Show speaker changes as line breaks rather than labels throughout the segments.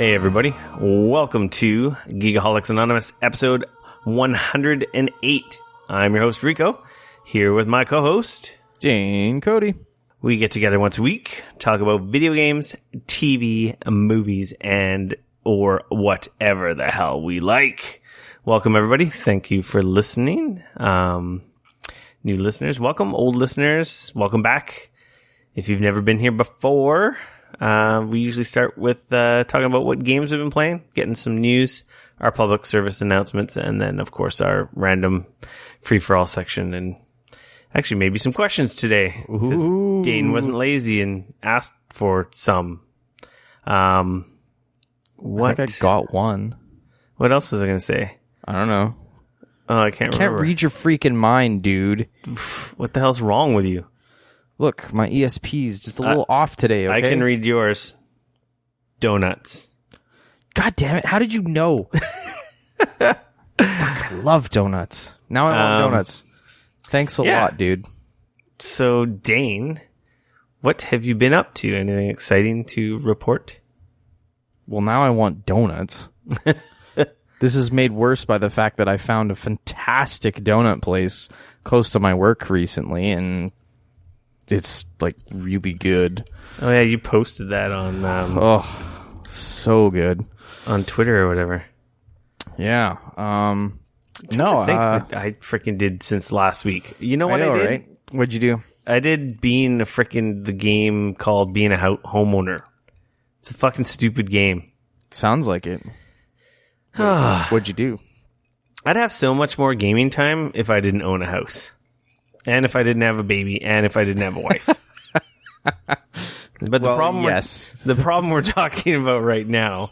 Hey everybody, welcome to Geekoholics Anonymous episode 108. I'm your host Rico, here with my co-host
Jane Cody.
We get together once a week, talk about video games, TV, movies, and or whatever the hell we like. Welcome everybody, thank you for listening. New listeners, welcome. Old listeners, welcome back. If you've never been here before, we usually start with talking about what games we've been playing, getting some news, our public service announcements, and then, of course, our random free-for-all section, and actually maybe some questions today, because Dane wasn't lazy and asked for some.
I think I got one.
What else was I going to say?
I don't know.
Oh, I can't remember.
Can't read your freaking mind, dude.
What the hell's wrong with you?
Look, my ESP is just a little off today, okay?
I can read yours. Donuts.
God damn it, how did you know? Fuck, I love donuts. Now I want donuts. Thanks a lot, dude.
So, Dane, what have you been up to? Anything exciting to report?
Well, now I want donuts. This is made worse by the fact that I found a fantastic donut place close to my work recently, and it's like really good.
Oh yeah, you posted that on
so good
on Twitter or whatever.
Yeah.
I freaking did since last week. You know what I did? Right?
What'd you do?
I did the game called Being a Homeowner. It's a fucking stupid game.
Sounds like it. What'd you do?
I'd have so much more gaming time if I didn't own a house. And if I didn't have a baby, and if I didn't have a wife. But the problem we're talking about right now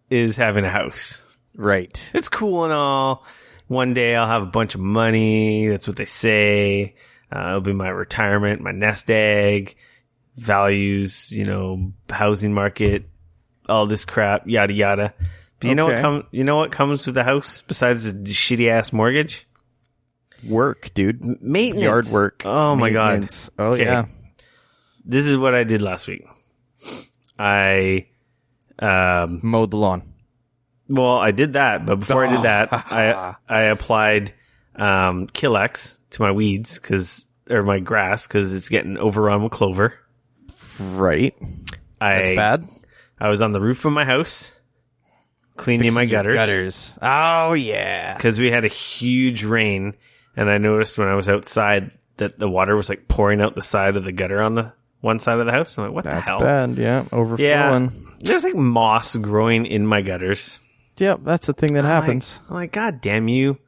is having a house.
Right.
It's cool and all. One day I'll have a bunch of money. That's what they say. It'll be my retirement, my nest egg, values, housing market, all this crap, yada yada. But you know what comes with the house besides the shitty ass mortgage?
Work, dude.
Maintenance.
Yard work.
Oh my god.
Oh okay. Yeah.
This is what I did last week. I
mowed the lawn.
Well, I did that, but before I did that, I applied Killex to my weeds or my grass because it's getting overrun with clover.
Right. That's bad.
I was on the roof of my house cleaning my gutters.
Oh yeah.
Because we had a huge rain, and I noticed when I was outside that the water was like pouring out the side of the gutter on the one side of the house. I'm like, what the hell?
That's bad. Yeah, overflowing. Yeah.
There's like moss growing in my gutters.
Yep, that's the thing that happens.
I'm like, God damn you.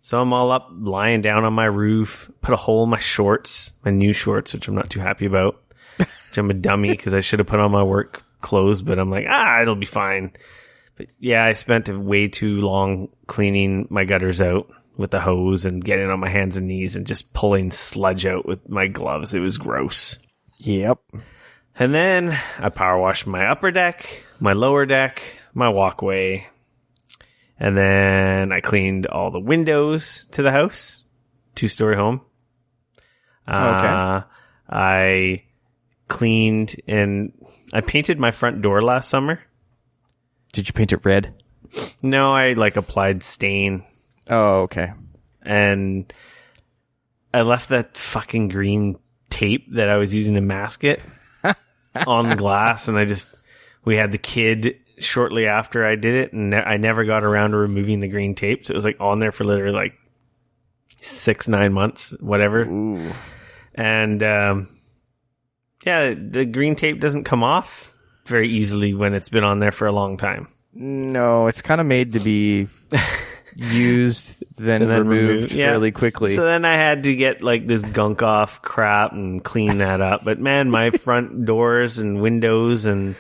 So I'm all up, lying down on my roof, put a hole in my shorts, my new shorts, which I'm not too happy about. Which I'm a dummy because I should have put on my work clothes, but I'm like, it'll be fine. But yeah, I spent way too long cleaning my gutters out with the hose and getting on my hands and knees and just pulling sludge out with my gloves. It was gross.
Yep.
And then I power washed my upper deck, my lower deck, my walkway. And then I cleaned all the windows to the house. 2-story home.
Okay.
I cleaned and I painted my front door last summer.
Did you paint it red?
No, I applied stain.
Oh, okay.
And I left that fucking green tape that I was using to mask it on the glass, and we had the kid shortly after I did it, and I never got around to removing the green tape, so it was on there for literally 6-9 months, whatever.
Ooh.
And the green tape doesn't come off very easily when it's been on there for a long time.
No, it's kind of made to be used, then removed fairly quickly.
So then I had to get this gunk off crap and clean that up. But man, my front doors and windows and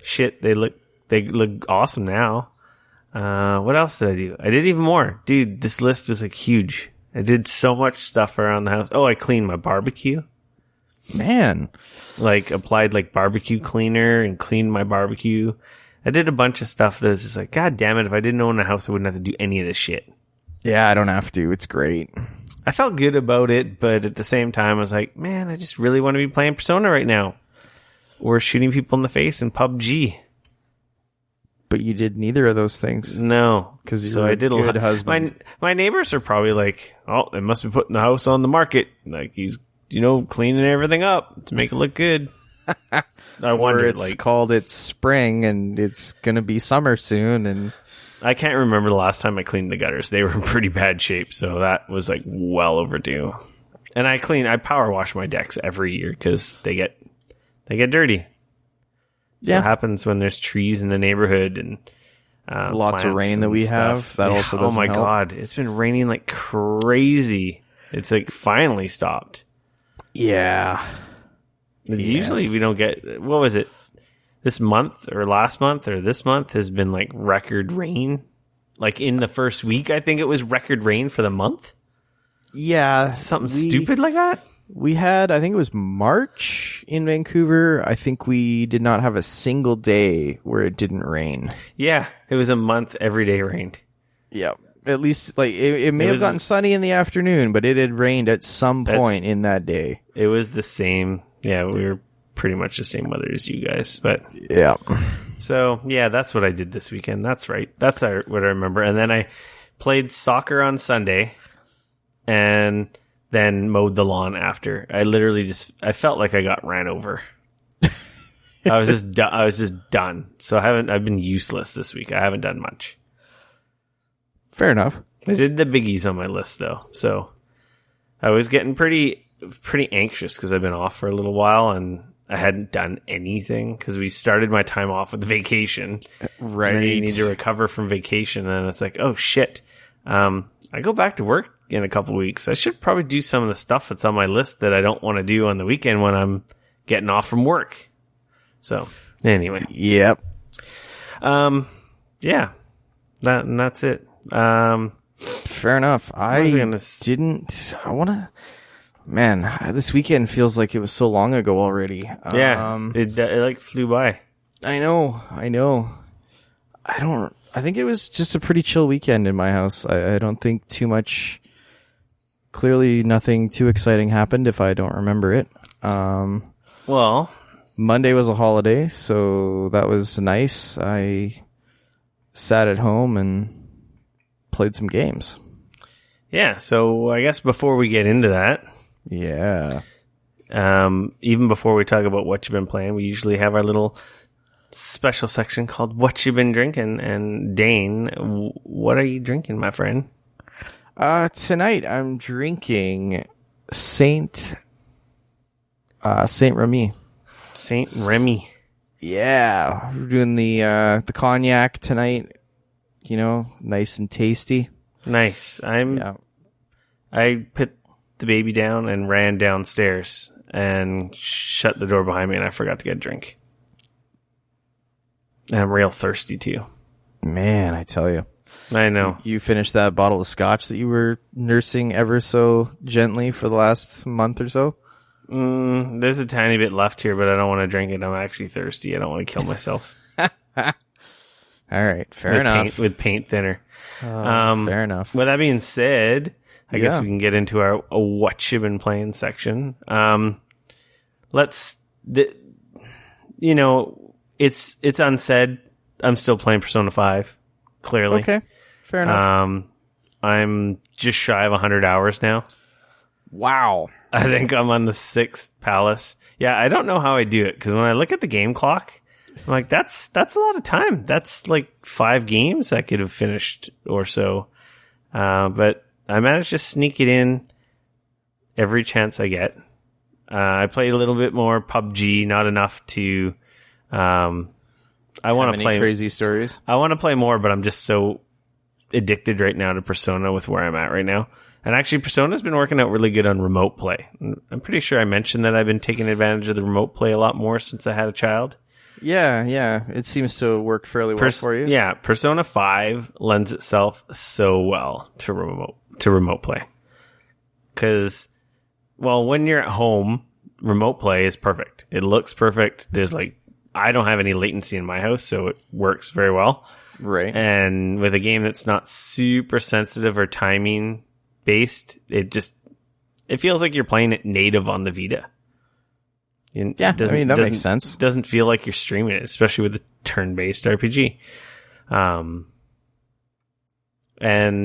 shit, they look awesome now. What else did I do? I did even more. Dude, this list was huge. I did so much stuff around the house. Oh, I cleaned my barbecue.
Man.
Applied barbecue cleaner and cleaned my barbecue. I did a bunch of stuff that was just God damn it, if I didn't own a house, I wouldn't have to do any of this shit.
Yeah, I don't have to. It's great.
I felt good about it, but at the same time, I was like, man, I just really want to be playing Persona right now. Or shooting people in the face in PUBG.
But you did neither of those things.
No,
because
so I did a
good
lot.
husband.
My neighbors are probably like, "Oh, they must be putting the house on the market. Like he's, cleaning everything up to make it look good." I wonder,
it's spring and it's gonna be summer soon, and
I can't remember the last time I cleaned the gutters. They were in pretty bad shape, so that was like well overdue. And I power wash my decks every year because they get dirty. So it happens when there's trees in the neighborhood and
lots of rain that we have. That also doesn't help.
God, it's been raining like crazy. It's like finally stopped.
Yeah.
Usually we don't get, what was it? This month or last month or this month has been like record rain. Like in the first week, I think it was record rain for the month.
Yeah.
Something stupid like that.
We had, I think it was March in Vancouver. I think we did not have a single day where it didn't rain.
Yeah, it was a month every day rained.
Yeah, at least like it may have gotten sunny in the afternoon, but it had rained at some point in that day.
It was the same. Yeah, we were pretty much the same weather as you guys. But
yeah.
So, yeah, that's what I did this weekend. That's right. That's what I remember. And then I played soccer on Sunday and then mowed the lawn after. I literally I felt like I got ran over. I was just done. So I've been useless this week. I haven't done much.
Fair enough.
I did the biggies on my list though. So I was getting pretty anxious because I've been off for a little while and I hadn't done anything because we started my time off with vacation.
Right.
And then you need to recover from vacation. And it's like, oh shit. I go back to work in a couple weeks. I should probably do some of the stuff that's on my list that I don't want to do on the weekend when I'm getting off from work. So anyway.
Yep.
Yeah. That's it.
Fair enough. Man, this weekend feels like it was so long ago already.
Yeah. It like flew by.
I know. I think it was just a pretty chill weekend in my house. I don't think too much. Clearly, nothing too exciting happened if I don't remember it.
Well,
Monday was a holiday, so that was nice. I sat at home and played some games.
Yeah, so I guess before we get into that,
yeah.
Even before we talk about what you've been playing, we usually have our little special section called What You've Been Drinking. And Dane, what are you drinking, my friend?
Tonight I'm drinking Saint Remy.
Saint Remy.
Yeah, we're doing the cognac tonight. Nice and tasty.
Nice. I put the baby down and ran downstairs and shut the door behind me, and I forgot to get a drink. And I'm real thirsty too. Man,
I tell you.
I know.
You finished that bottle of scotch that you were nursing ever so gently for the last month or so?
There's a tiny bit left here, but I don't want to drink it. I'm actually thirsty. I don't want to kill myself.
All right, fair enough.
With paint thinner.
Fair enough.
With that being said, I guess we can get into our what you've been playing section. It's unsaid. I'm still playing Persona 5, clearly.
Okay, fair enough.
I'm just shy of 100 hours now.
Wow.
I think I'm on the 6th palace. Yeah, I don't know how I do it, because when I look at the game clock, I'm like, that's a lot of time. That's like 5 games I could have finished or so. But I managed to sneak it in every chance I get. I played a little bit more PUBG, not enough to... I want to play
crazy stories.
I want to play more, but I'm just so addicted right now to Persona with where I'm at right now. And actually, Persona's been working out really good on remote play. I'm pretty sure I mentioned that I've been taking advantage of the remote play a lot more since I had a child.
Yeah. It seems to work fairly well for you.
Yeah, Persona 5 lends itself so well to remote play. Because, when you're at home, remote play is perfect. It looks perfect. I don't have any latency in my house, so it works very well.
Right.
And with a game that's not super sensitive or timing based, it feels like you're playing it native on the Vita.
That makes sense.
It doesn't feel like you're streaming it, especially with a turn-based RPG. And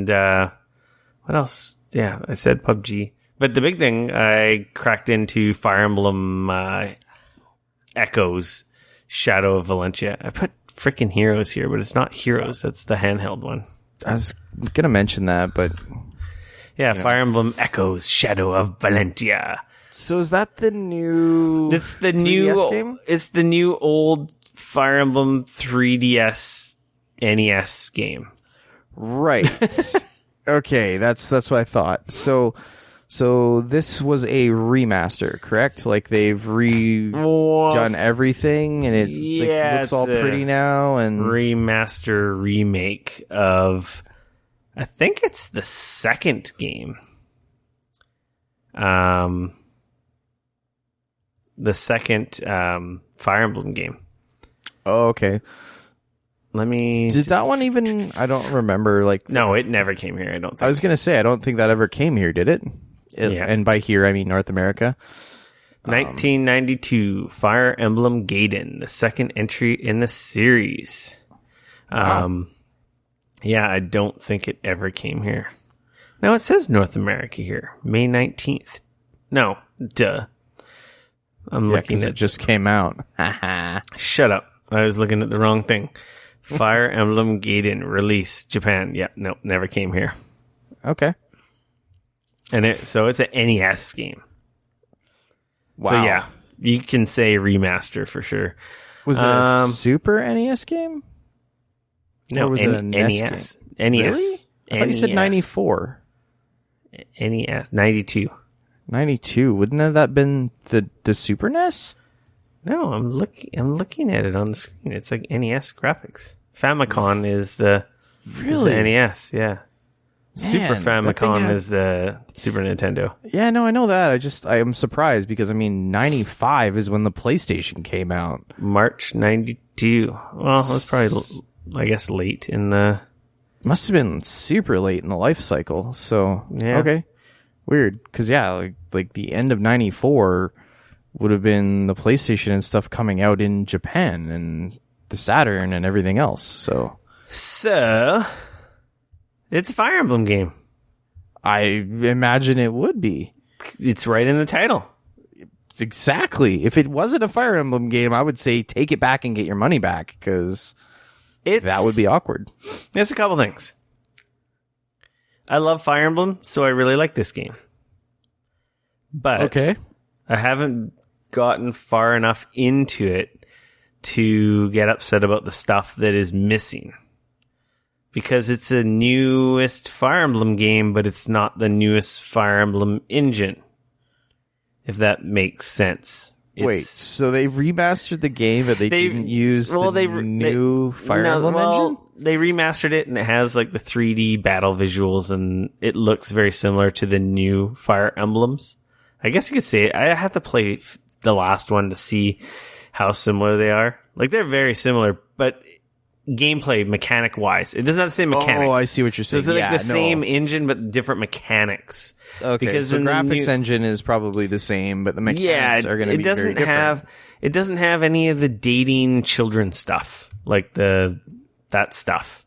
what else? Yeah, I said PUBG. But the big thing, I cracked into Fire Emblem Echoes Shadow of Valentia. I put freaking Heroes here, but it's not Heroes. That's the handheld one.
I was going to mention that, but...
Yeah, Fire Emblem Echoes Shadow of Valentia.
So is that the new...
It's the new
game?
It's the new old Fire Emblem 3DS NES game.
Right. Okay, that's what I thought. So this was a remaster, correct? Like they've redone everything, and it looks all pretty now. And
remaster remake of, I think it's the second game. The second Fire Emblem game.
Oh, okay. Did that one even? I don't remember.
No, it never came here. I don't think.
I was gonna say I don't think that ever came here, did it?
Yeah.
And by here I mean North America.
1992 Fire Emblem Gaiden, the second entry in the series.
Wow.
Yeah, I don't think it ever came here. No, it says North America here, May 19th. No, duh. I'm looking at
it just came out.
Shut up. I was looking at the wrong thing. Fire Emblem Gaiden release Japan. Yeah, no, never came here.
Okay.
And so it's an NES game.
Wow.
So yeah, you can say remaster for sure.
Was it a Super NES game?
No,
or was it a NES game?
NES.
Really? I thought you said 94.
NES 92.
92. Wouldn't that have been the Super NES?
No, I'm looking at it on the screen. It's like NES graphics. Famicom is the NES. Yeah. Super Famicom is the Super Nintendo.
Yeah, no, I know that. I am surprised because 95 is when the PlayStation came out.
March 92. Well, it was probably, I guess, late in the...
Must have been super late in the life cycle. So,
yeah.
Okay. Weird. Because, yeah, like the end of 94 would have been the PlayStation and stuff coming out in Japan and the Saturn and everything else. So,
it's a Fire Emblem game.
I imagine it would be.
It's right in the title.
Exactly. If it wasn't a Fire Emblem game, I would say take it back and get your money back because that would be awkward.
There's a couple things. I love Fire Emblem, so I really like this game. But
okay.
I haven't gotten far enough into it to get upset about the stuff that is missing. Because it's a newest Fire Emblem game, but it's not the newest Fire Emblem engine. If that makes sense.
Wait, so they remastered the game, but they didn't use the new Fire Emblem engine?
They remastered it, and it has like the 3D battle visuals, and it looks very similar to the new Fire Emblems. I guess you could say it. I have to play the last one to see how similar they are. Like, they're very similar, but gameplay mechanic wise, it does not say mechanics.
Oh, I see what you're saying.
It's like the same engine, but different mechanics.
Okay, because the graphics engine is probably the same, but the mechanics are going to be very different.
It doesn't have any of the dating children stuff, like that stuff,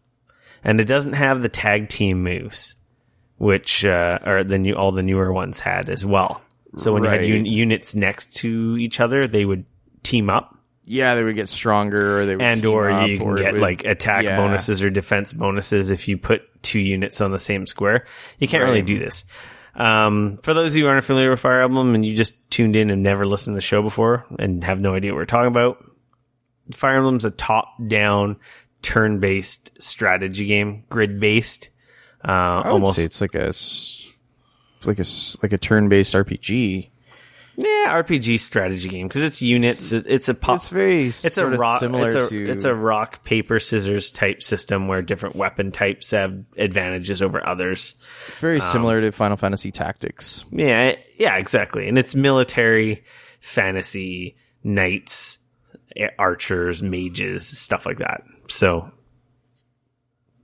and it doesn't have the tag team moves, which are all the newer ones had as well. So when you had units next to each other, they would team up.
Yeah, they would get stronger, or they would
you can get like attack bonuses or defense bonuses if you put two units on the same square. You can't really do this. For those of you who aren't familiar with Fire Emblem and you just tuned in and never listened to the show before and have no idea what we're talking about, Fire Emblem's a top-down, turn-based strategy game, grid-based.
I would say it's like a turn-based RPG.
Yeah, RPG strategy game because it's units. It's a rock paper scissors type system where different weapon types have advantages over others.
Very similar to Final Fantasy Tactics.
Yeah, exactly. And it's military, fantasy, knights, archers, mages, stuff like that. So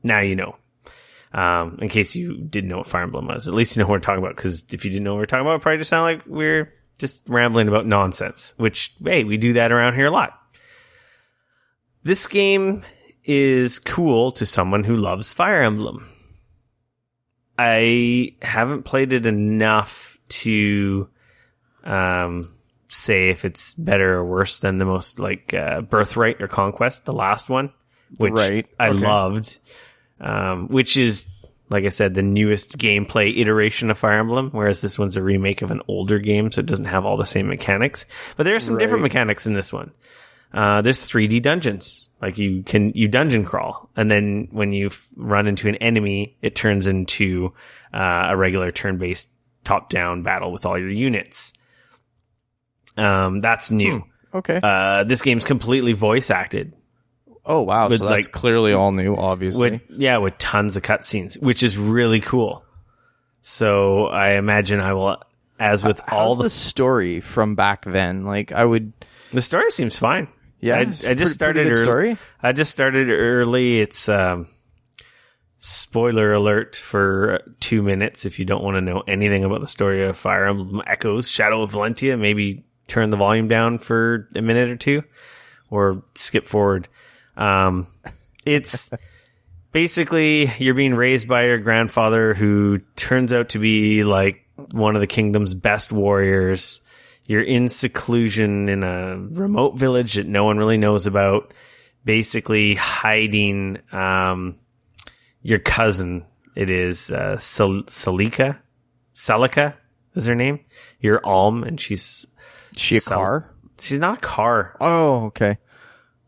now you know. In case you didn't know what Fire Emblem was, at least you know what we're talking about. Because if you didn't know what we're talking about, it probably just sound like we're just rambling about nonsense, which, hey, we do that around here a lot. This game is cool to someone who loves Fire Emblem. I haven't played it enough to say if it's better or worse than the most Birthright or Conquest, the last one, which I loved, which is, like I said, the newest gameplay iteration of Fire Emblem, whereas this one's a remake of an older game, so it doesn't have all the same mechanics. But there are some different mechanics in this one. There's 3D dungeons. Like you dungeon crawl, and then when you run into an enemy, it turns into a regular turn-based top-down battle with all your units. That's new.
Okay.
This game's completely voice acted.
Oh, wow. So that's clearly all new, obviously.
With tons of cutscenes, which is really cool. So I imagine I will, as with all
the story from back then,
the story seems fine.
Yeah,
I just started early.
Story.
I just started early. It's spoiler alert for 2 minutes. If you don't want to know anything about the story of Fire Emblem Echoes, Shadow of Valentia, maybe turn the volume down for a minute or two, or skip forward. It's basically you're being raised by your grandfather, who turns out to be like one of the kingdom's best warriors. You're in seclusion in a remote village that no one really knows about, basically hiding your cousin. It is Celica is her name. Your Alm, and she's
a car?
She's not a car.
Oh, okay.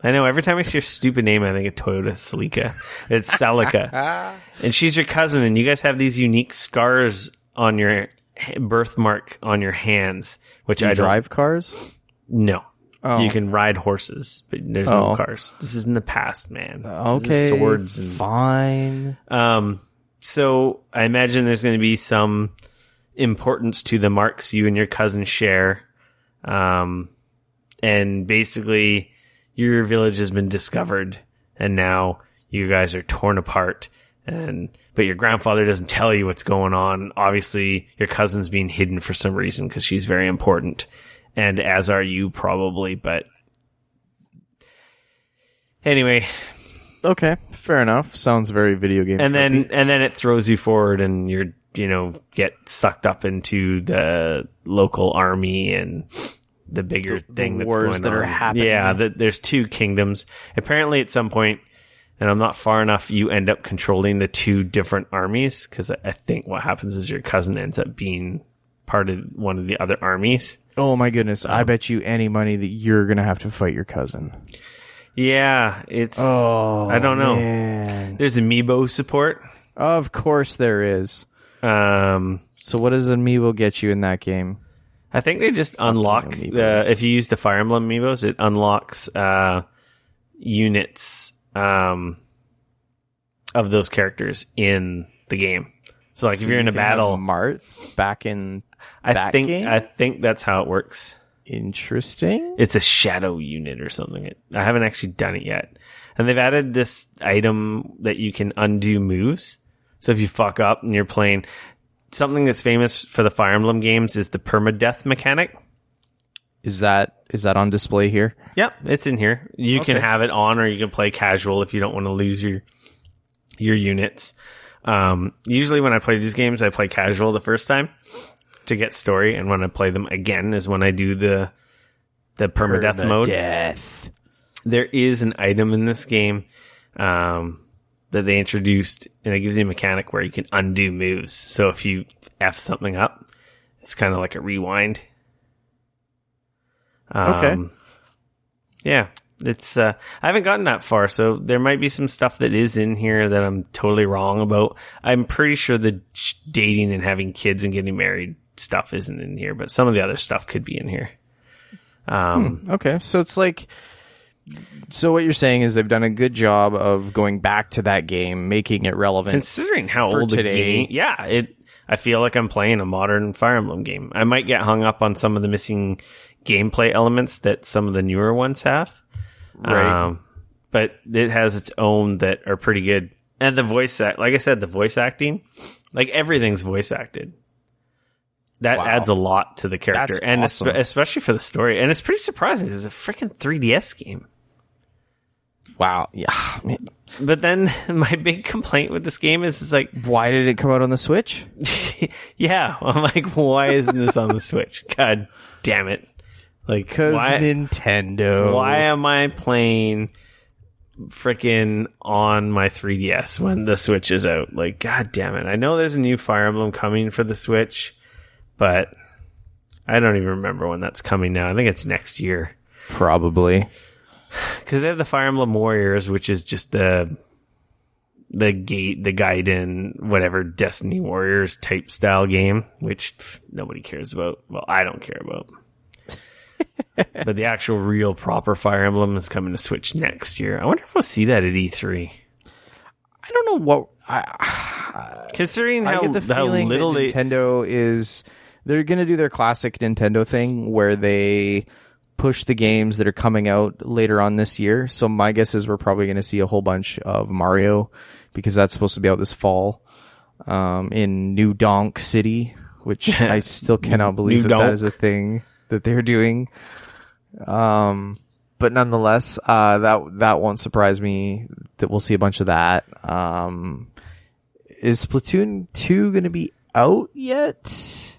I know. Every time I see her stupid name, I think of Toyota Celica. It's Celica. And she's your cousin, and you guys have these unique scars on your birthmark on your hands, which
Do you drive cars?
No.
Oh.
You can ride horses, but there's no cars. This is in the past, man.
Okay.
Swords and
fine.
So I imagine there's going to be some importance to the marks you and your cousin share. And basically your village has been discovered, and now you guys are torn apart. But your grandfather doesn't tell you what's going on. Obviously, your cousin's being hidden for some reason because she's very important, and as are you probably. But anyway,
okay, fair enough. Sounds very video game.
And then it throws you forward, and you're get sucked up into the local army and the bigger thing that's
wars
going
that
on.
are happening.
Yeah, there's 2 kingdoms. Apparently, at some point. And I'm not far enough, you end up controlling the 2 different armies, because I think what happens is your cousin ends up being part of one of the other armies.
Oh my goodness. I bet you any money that you're going to have to fight your cousin.
Yeah, it's... I don't know.
Man.
There's amiibo support.
Of course there is. So what does amiibo get you in that game?
I think they just unlock... if you use the Fire Emblem amiibos, it unlocks units... of those characters in the game. So if you're in a battle,
Marth back in
game? I think that's how it works.
Interesting.
It's a shadow unit or something. I haven't actually done it yet. And they've added this item that you can undo moves. So if you fuck up and you're playing, something that's famous for the Fire Emblem games is the permadeath mechanic.
Is that on display here?
Yep, it's in here. You can have it on, or you can play casual if you don't want to lose your units. Usually when I play these games, I play casual the first time to get story, and when I play them again is when I do the permadeath mode. There is an item in this game that they introduced, and it gives you a mechanic where you can undo moves. So if you F something up, it's kind of like a rewind. Yeah, it's I haven't gotten that far, so there might be some stuff that is in here that I'm totally wrong about. I'm pretty sure the dating and having kids and getting married stuff isn't in here, but some of the other stuff could be in here.
Okay, so it's so what you're saying is they've done a good job of going back to that game, making it relevant.
Considering how old the game, I feel like I'm playing a modern Fire Emblem game. I might get hung up on some of the missing gameplay elements that some of the newer ones have.
Right.
But it has its own that are pretty good. And the voice like I said, the voice acting, everything's voice acted. That adds a lot to the character.
That's
and
awesome.
Especially for the story. And it's pretty surprising. It's a freaking 3DS game.
Wow. Yeah. Man.
But then my big complaint with this game is like,
why did it come out on the Switch?
yeah, I'm like, why isn't this on the Switch? God damn it. Like,
because Nintendo.
Why am I playing freaking on my 3DS when the Switch is out? Like, god damn it. I know there's a new Fire Emblem coming for the Switch, but I don't even remember when that's coming now. I think it's next year.
Probably.
Because they have the Fire Emblem Warriors, which is just the Gaiden, whatever, Destiny Warriors type style game, which nobody cares about. Well, I don't care about. But the actual real proper Fire Emblem is coming to Switch next year. I wonder if we'll see that at E3.
I don't know what...
Considering
I get the feeling
little
that Nintendo is... They're going to do their classic Nintendo thing where they push the games that are coming out later on this year. So my guess is we're probably going to see a whole bunch of Mario because that's supposed to be out this fall in New Donk City, which I still cannot believe that is a thing that they're doing. But nonetheless, that won't surprise me that we'll see a bunch of that. Is Splatoon 2 going to be out yet?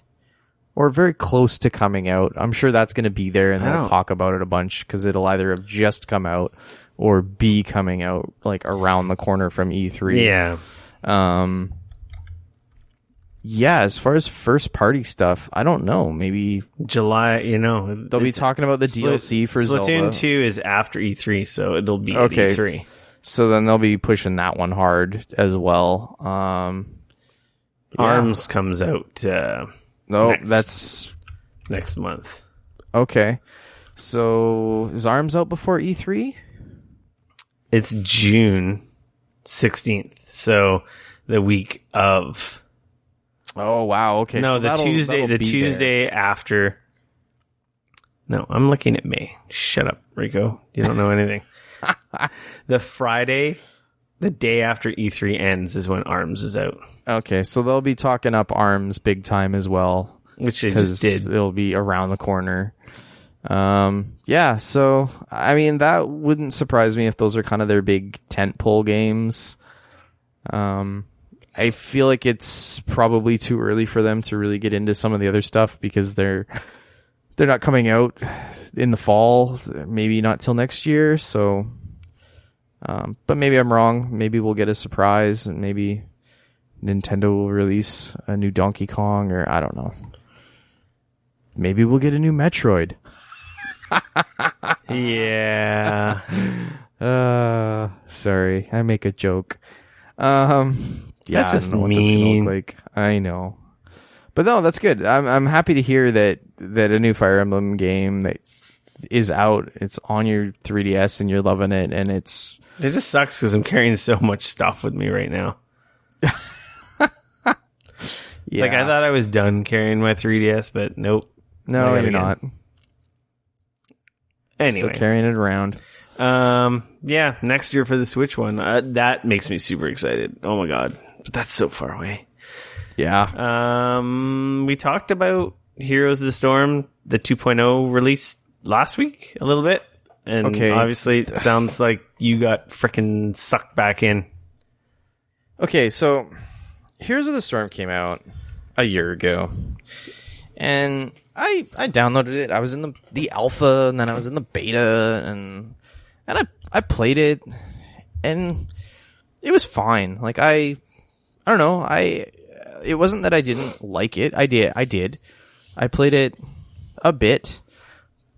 Or very close to coming out? I'm sure that's going to be there and they'll talk about it a bunch because it'll either have just come out or be coming out like around the corner from E3.
Yeah.
Yeah, as far as first party stuff, I don't know. Maybe
July,
they'll be talking about the DLC for Zelda.
Splatoon 2 is after E3, so it'll be at E3.
So then they'll be pushing that one hard as well.
ARMS comes out
that's
next month.
Okay. So is ARMS out before E3?
It's June 16th. So the week of...
Oh, wow. Okay.
No,
so
the Tuesday after... No, I'm looking at May. Shut up, Rico. You don't know anything. The Friday, the day after E3 ends is when ARMS is out.
Okay, so they'll be talking up ARMS big time as well.
Which they just did.
It'll be around the corner. Yeah, so, I mean, that wouldn't surprise me if those are kind of their big tentpole games. I feel like it's probably too early for them to really get into some of the other stuff because they're not coming out in the fall, maybe not till next year, so... but maybe I'm wrong. Maybe we'll get a surprise, and maybe Nintendo will release a new Donkey Kong, or I don't know. Maybe we'll get a new Metroid.
Yeah.
Sorry, I make a joke. Yeah,
that's just
I don't know what
mean.
that's gonna look like. I know, but no, that's good. I'm happy to hear that a new Fire Emblem game that is out. It's on your 3DS and you're loving it, and it's.
It just sucks because I'm carrying so much stuff with me right now.
Yeah.
Like, I thought I was done carrying my 3DS, but nope.
No, you're not.
Anyway.
Still carrying it around.
Yeah, next year for the Switch one. That makes me super excited. Oh my god. But that's so far away.
Yeah.
We talked about Heroes of the Storm, the 2.0 release last week a little bit. And obviously it sounds like you got frickin' sucked back in.
Okay, so Heroes of the Storm came out a year ago. And I downloaded it. I was in the alpha, and then I was in the beta, and I played it, and it was fine. Like, I don't know. It wasn't that I didn't like it. I did. I played it a bit.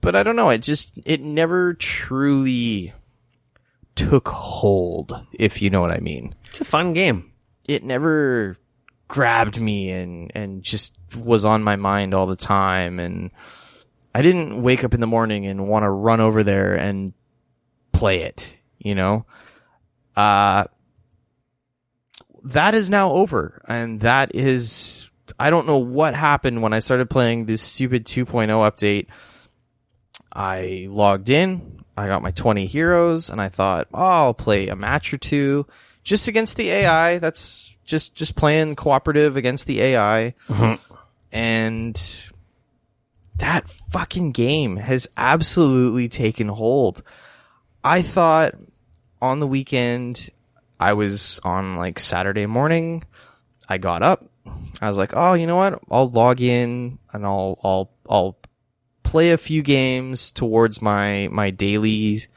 But I don't know, it never truly took hold, if you know what I mean.
It's a fun game.
It never grabbed me and just was on my mind all the time, and I didn't wake up in the morning and want to run over there and play it, you know? That is now over, and that is... I don't know what happened when I started playing this stupid 2.0 update. I logged in, I got my 20 heroes, and I thought, I'll play a match or two just against the AI. That's just playing cooperative against the AI. Mm-hmm. And that fucking game has absolutely taken hold. I thought on the weekend, I was on like Saturday morning. I got up. I was like, oh, you know what? I'll log in and I'll play a few games towards my dailies,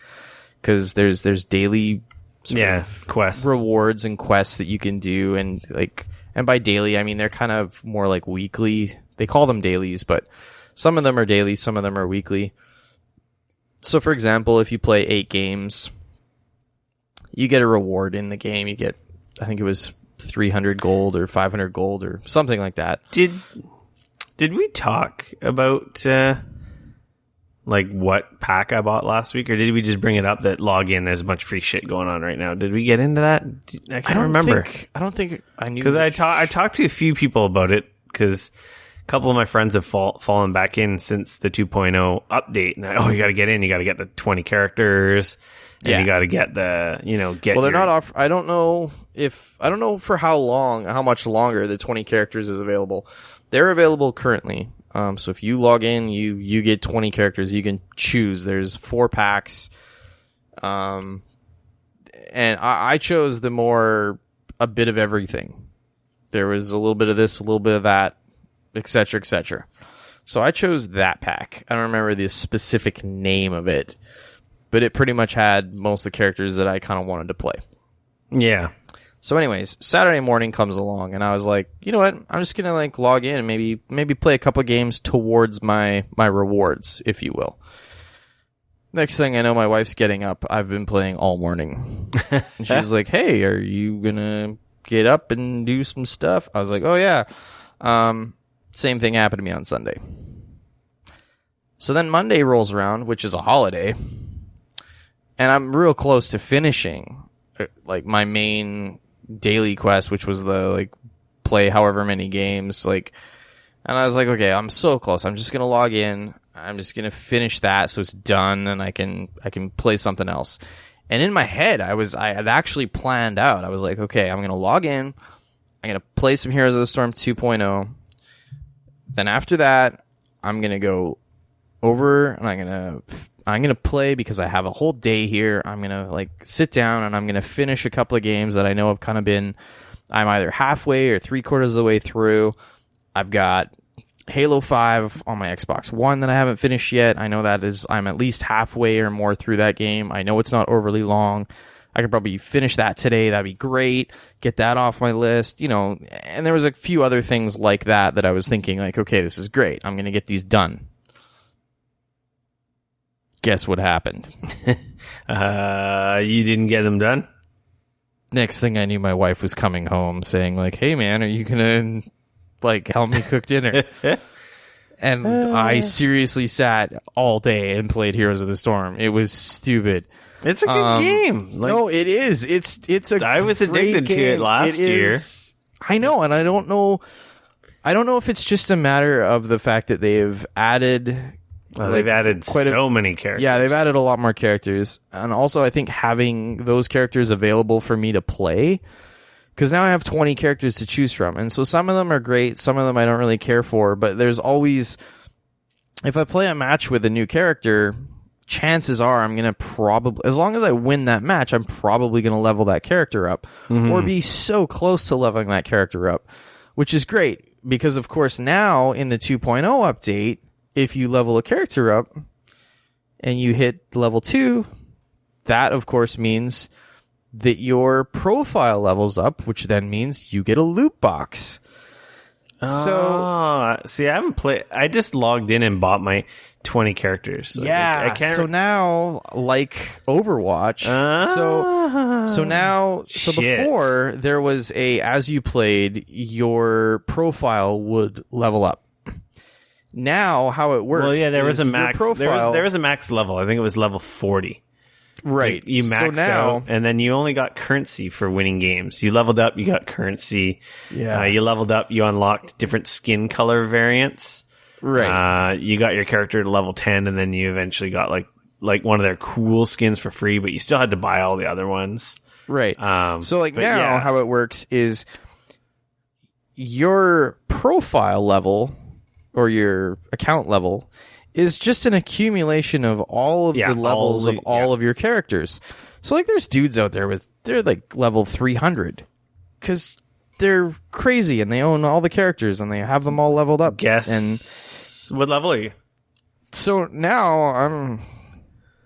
because there's daily
quests,
rewards and quests that you can do, and by daily I mean they're kind of more like weekly. They call them dailies, but some of them are daily, some of them are weekly. So for example, if you play 8 games, you get a reward in the game. You get, I think it was 300 gold or 500 gold or something like that.
Did we talk about what pack I bought last week, or did we just bring it up that log in, there's a bunch of free shit going on right now? Did we get into that? I can't remember.
I don't think I knew,
because I talked to a few people about it, because a couple of my friends have fallen back in since the 2.0 update, and you got to get in, you got to get the 20 characters. And you got to get the,
they're not off. I don't know for how much longer the 20 characters is available. They're available currently. So if you log in, you get 20 characters. You can choose. There's 4 packs. And I chose a bit of everything. There was a little bit of this, a little bit of that, etc., etc. So I chose that pack. I don't remember the specific name of it, but it pretty much had most of the characters that I kind of wanted to play.
Yeah.
So anyways, Saturday morning comes along, and I was like, you know what? I'm just going to log in and maybe play a couple of games towards my rewards, if you will. Next thing I know, my wife's getting up. I've been playing all morning. And she's like, hey, are you going to get up and do some stuff? I was like, oh, yeah. Same thing happened to me on Sunday. So then Monday rolls around, which is a holiday, and I'm real close to finishing my main daily quest, which was the play however many games, and I was like, okay, I'm so close. I'm just gonna log in. I'm just gonna finish that so it's done, and I can play something else. And in my head, I had actually planned out. I was like, okay, I'm gonna log in. I'm gonna play some Heroes of the Storm 2.0. Then after that, I'm gonna go over and I'm gonna play, because I have a whole day here. I'm gonna sit down and I'm gonna finish a couple of games that I know have kind of been, I'm either halfway or 3/4 of the way through. I've got Halo 5 on my Xbox One that I haven't finished yet. I know I'm at least halfway or more through that game. I know it's not overly long. I could probably finish that today. That'd be great. Get that off my list, and there was a few other things like that I was thinking okay, this is great. I'm gonna get these done. Guess what happened?
You didn't get them done?
Next thing I knew, my wife was coming home saying hey man, are you gonna help me cook dinner? And I seriously sat all day and played Heroes of the Storm. It was stupid.
It's a good game.
No, it is. It's a
I was addicted to it last year.
I know, and I don't know if it's just a matter of the fact that they've added.
They've added so many characters.
Yeah, they've added a lot more characters. And also, I think having those characters available for me to play, because now I have 20 characters to choose from. And so some of them are great, some of them I don't really care for, but there's always, if I play a match with a new character, chances are I'm going to probably, as long as I win that match, I'm probably going to level that character up, or be so close to leveling that character up, which is great. Because, of course, now in the 2.0 update, if you level a character up and you hit level 2, that of course means that your profile levels up, which then means you get a loot box. So
see, I haven't played. I just logged in and bought my 20 characters.
I can't. So now, like Overwatch, so before there was as you played, your profile would level up. Now, how it works?
Well, yeah, there was a
max.
There was a max level. I think it was level 40.
Right.
You maxed out, and then you only got currency for winning games. You leveled up, you got currency.
Yeah.
You leveled up, you unlocked different skin color variants.
Right.
You got your character to level 10, and then you eventually got like one of their cool skins for free, but you still had to buy all the other ones.
Right. So now, how it works is your profile level or your account level is just an accumulation of all of the levels of all of your characters. So like there's dudes out there they're like level 300 because they're crazy and they own all the characters and they have them all leveled up.
Guess what level are you?
So now I'm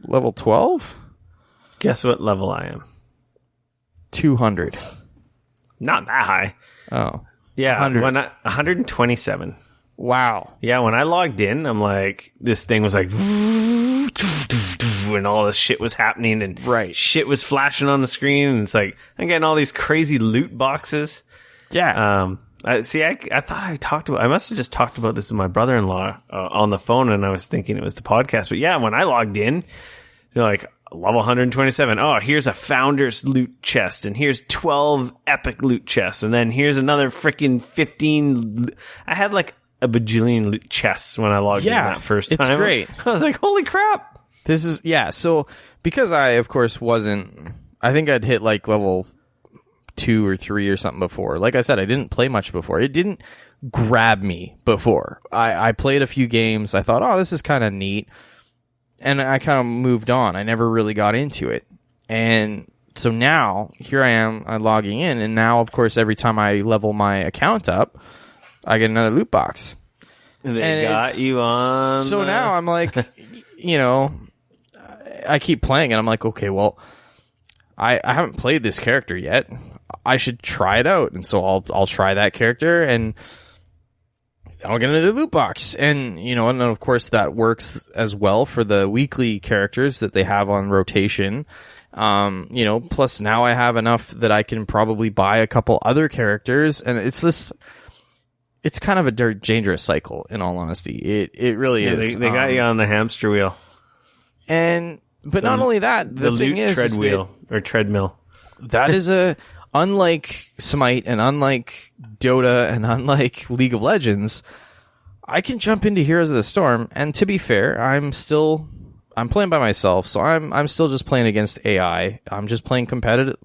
level 12.
Guess what level I am?
200.
Not that high.
Oh.
Yeah, 127.
Wow.
Yeah, when I logged in, I'm like, this thing was like, and all this shit was happening, and shit was flashing on the screen, and it's like, I'm getting all these crazy loot boxes.
Yeah.
I thought I must have just talked about this with my brother-in-law on the phone, and I was thinking it was the podcast. But yeah, when I logged in, you're like, level 127. Oh, here's a founder's loot chest, and here's 12 epic loot chests, and then here's another freaking 15. I had like a bajillion loot chests when I logged in that first time.
It's great.
I was like, holy crap.
This is, so because I, of course, I think I'd hit like level 2 or 3 or something before. Like I said, I didn't play much before. It didn't grab me before. I played a few games. I thought, oh, this is kind of neat. And I kind of moved on. I never really got into it. And so now, here I am, I'm logging in. And now, of course, every time I level my account up, I get another loot box.
They got you on.
So now I'm like, I keep playing and I'm like, okay, well, I haven't played this character yet. I should try it out. And so I'll try that character and I'll get another loot box. And, and of course that works as well for the weekly characters that they have on rotation. Plus now I have enough that I can probably buy a couple other characters. And it's kind of a dangerous cycle, in all honesty. It really is.
They got you on the hamster wheel.
But not only that, the thing is
treadmill.
That is unlike Smite and unlike Dota and unlike League of Legends, I can jump into Heroes of the Storm, and to be fair, I'm playing by myself, so I'm still just playing against AI. I'm just playing competitive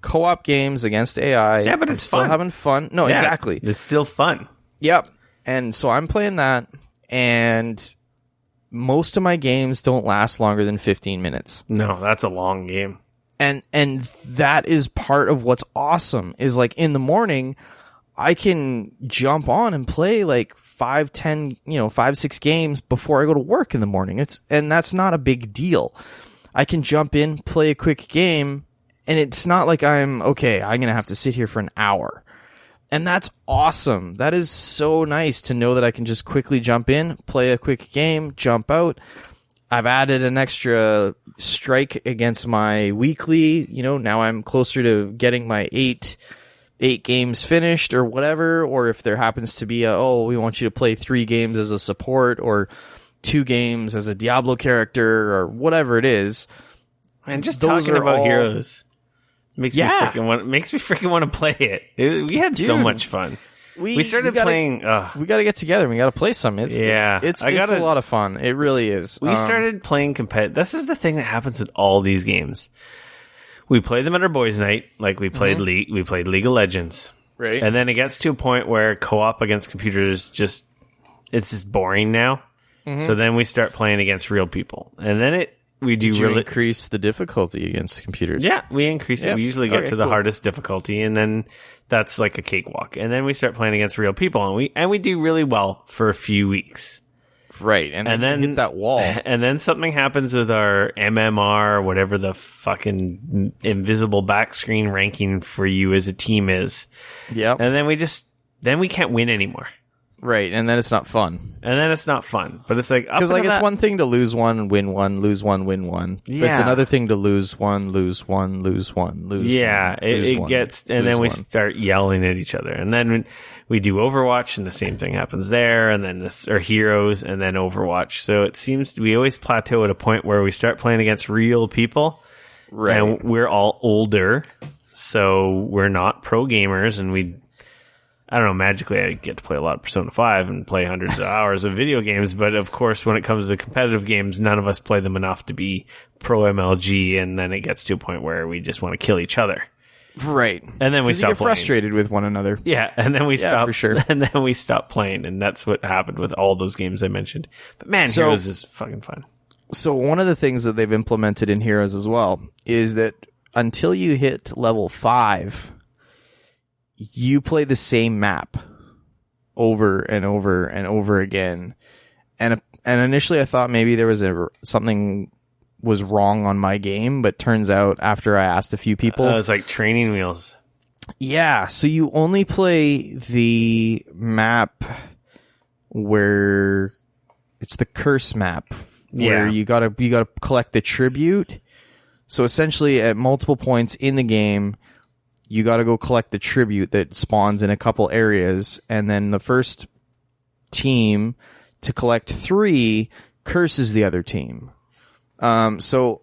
co-op games against AI.
Yeah, but it's
still
fun.
Having fun. No,
yeah,
exactly.
It's still fun.
Yep. And so I'm playing that, and most of my games don't last longer than 15 minutes.
No, that's a long game.
And that is part of what's awesome is like in the morning, I can jump on and play like 5, 6 games before I go to work in the morning. And that's not a big deal. I can jump in, play a quick game, and it's not like I'm going to have to sit here for an hour. And that's awesome. That is so nice to know that I can just quickly jump in, play a quick game, jump out. I've added an extra strike against my weekly. Now I'm closer to getting my 8 games finished or whatever. Or if there happens to be we want you to play 3 games as a support or 2 games as a Diablo character or whatever it is.
And just talking about heroes makes me freaking want to play it. We had so much fun. We started playing.
We got to get together. We got to play some. It's a lot of fun. It really is.
We started playing competitive. This is the thing that happens with all these games. We play them at our boys' night, like we played League. We played League of Legends,
right?
And then it gets to a point where co-op against computers it's just boring now. Mm-hmm. So then we start playing against real people, and then
increase the difficulty against computers.
Yeah, we increase it. We usually get to the hardest difficulty, and then that's like a cakewalk. And then we start playing against real people, and we do really well for a few weeks.
Right, and then hit that wall.
And then something happens with our MMR, whatever the fucking invisible back screen ranking for you as a team is.
Yep.
And then we can't win anymore.
Right, and then it's not fun.
But it's like,
because it's one thing to lose one, win one, lose one, win one. Yeah. But it's another thing to lose one, lose one, lose one, lose
yeah,
one. Yeah,
it gets, and then we start yelling at each other. And then we do Overwatch, and the same thing happens there, and then or Heroes, and then Overwatch. So it seems we always plateau at a point where we start playing against real people.
Right.
And we're all older, so we're not pro gamers, and I don't know, magically I get to play a lot of Persona 5 and play hundreds of hours of video games, but of course when it comes to competitive games, none of us play them enough to be pro MLG, and then it gets to a point where we just want to kill each other.
Right.
And then we stop
get frustrated with one another.
Yeah, and then we stop.
For sure.
And then we stop playing, and that's what happened with all those games I mentioned. But man, Heroes is fucking fun.
So one of the things that they've implemented in Heroes as well is that until you hit level 5, you play the same map over and over and over again. And initially I thought maybe there was something was wrong on my game, but turns out after I asked a few people,
it was like training wheels.
Yeah, so you only play the map where it's the curse map. Where you gotta collect the tribute. So essentially, at multiple points in the game, you gotta go collect the tribute that spawns in a couple areas, and then the first team to collect 3 curses the other team. So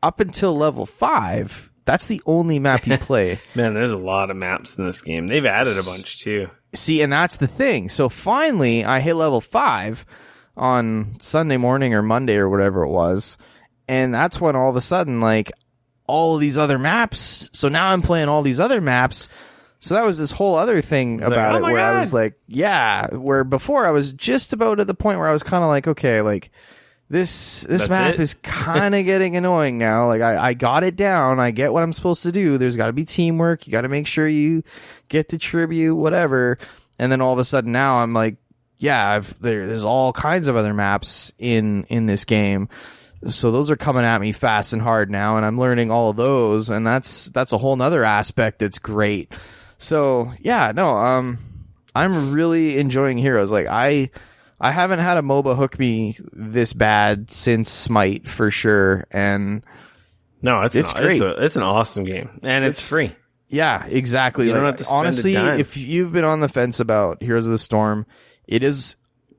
up until level 5, that's the only map you play.
Man, there's a lot of maps in this game. They've added a bunch too.
See, and that's the thing. So finally, I hit level 5. On Sunday morning or Monday or whatever it was. And that's when all of a sudden, like, all of these other maps. So now I'm playing all these other maps. So that was this whole other thing about it where I was like, yeah, where before I was just about at the point where I was kind of like, okay, like, this map is kind of getting annoying now. Like, I got it down. I get what I'm supposed to do. There's got to be teamwork. You got to make sure you get the tribute, whatever. And then all of a sudden now I'm like, yeah, there's all kinds of other maps in this game. So those are coming at me fast and hard now, and I'm learning all of those, and that's a whole nother aspect that's great. So, yeah, no, I'm really enjoying Heroes. Like, I haven't had a MOBA hook me this bad since Smite, for sure, and
no,
it's great.
It's an awesome game, and it's free.
Yeah, exactly.
You don't have to spend
honestly,
a dime.
if you've been on the fence about Heroes of the Storm, it is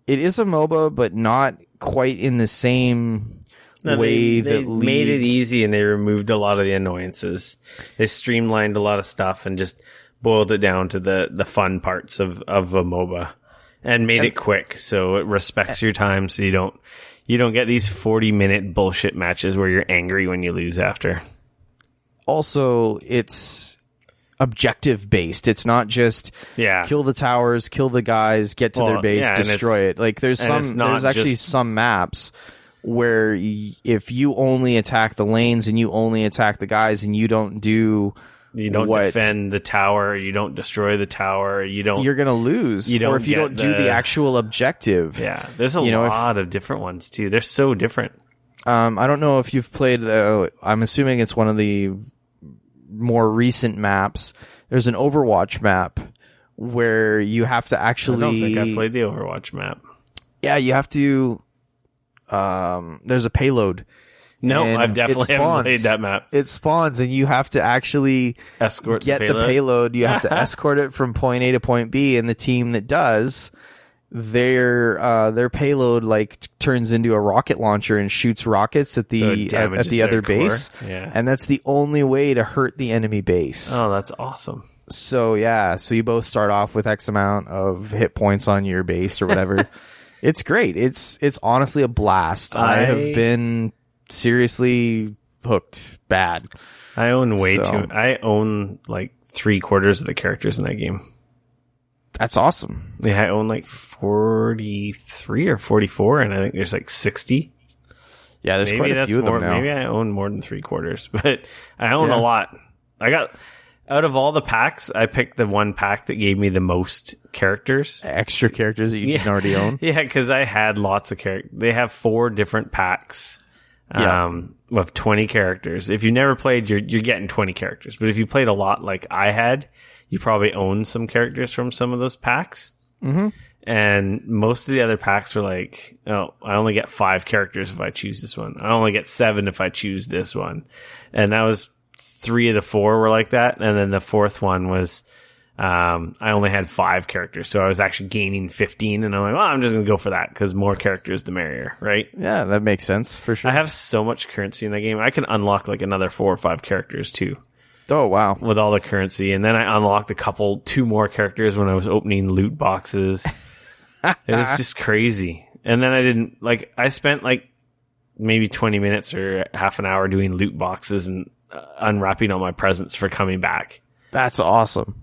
a MOBA, but not quite in the same way
they
that League
made it easy, and they removed a lot of the annoyances. They streamlined a lot of stuff and just boiled it down to the fun parts of a MOBA, and made it quick, so it respects your time, so you don't get these 40-minute bullshit matches where you're angry when you lose after.
Also, it's objective based. It's not just kill the towers, kill the guys, get to their base, destroy it. Like there's actually some maps where if you only attack the lanes and you only attack the guys and you don't defend
the tower, you don't destroy the tower, you're
gonna lose. Or if you don't do the actual objective.
Yeah, there's a lot of different ones too. They're so different.
I don't know if you've played. I'm assuming it's one of the more recent maps. There's an Overwatch map where you have to actually.
I don't think I played the Overwatch map.
Yeah, you have to. There's a payload.
No, I've definitely haven't played that map.
It spawns, and you have to actually get the payload. You have to escort it from point A to point B, and the team that does, their payload like turns into a rocket launcher and shoots rockets at the other base.
Yeah.
And that's the only way to hurt the enemy base.
Oh, that's awesome.
So yeah, so you both start off with X amount of hit points on your base or whatever. It's great. It's honestly a blast. I have been seriously hooked bad.
I own I own like 3/4 of the characters in that game.
That's awesome.
Yeah, I own like 43 or 44, and I think there's like 60.
Yeah, there's quite a few of them now.
Maybe I own more than 3/4, but I own a lot. I got, out of all the packs, I picked the one pack that gave me the most characters.
Extra characters that you didn't already own?
Yeah, because I had lots of characters. They have 4 different packs of 20 characters. If you never played, you're getting 20 characters. But if you played a lot like I had, you probably owned some characters from some of those packs.
Mm-hmm.
And most of the other packs were like, oh, I only get 5 characters if I choose this one. I only get 7 if I choose this one. And that was 3 of the 4 were like that. And then the 4th one was, I only had 5 characters. So I was actually gaining 15. And I'm like, well, I'm just going to go for that because more characters, the merrier, right?
Yeah, that makes sense for sure.
I have so much currency in that game. I can unlock like another 4 or 5 characters too.
Oh, wow.
With all the currency. And then I unlocked 2 more characters when I was opening loot boxes. It was just crazy. And then I spent like maybe 20 minutes or half an hour doing loot boxes and unwrapping all my presents for coming back.
That's awesome.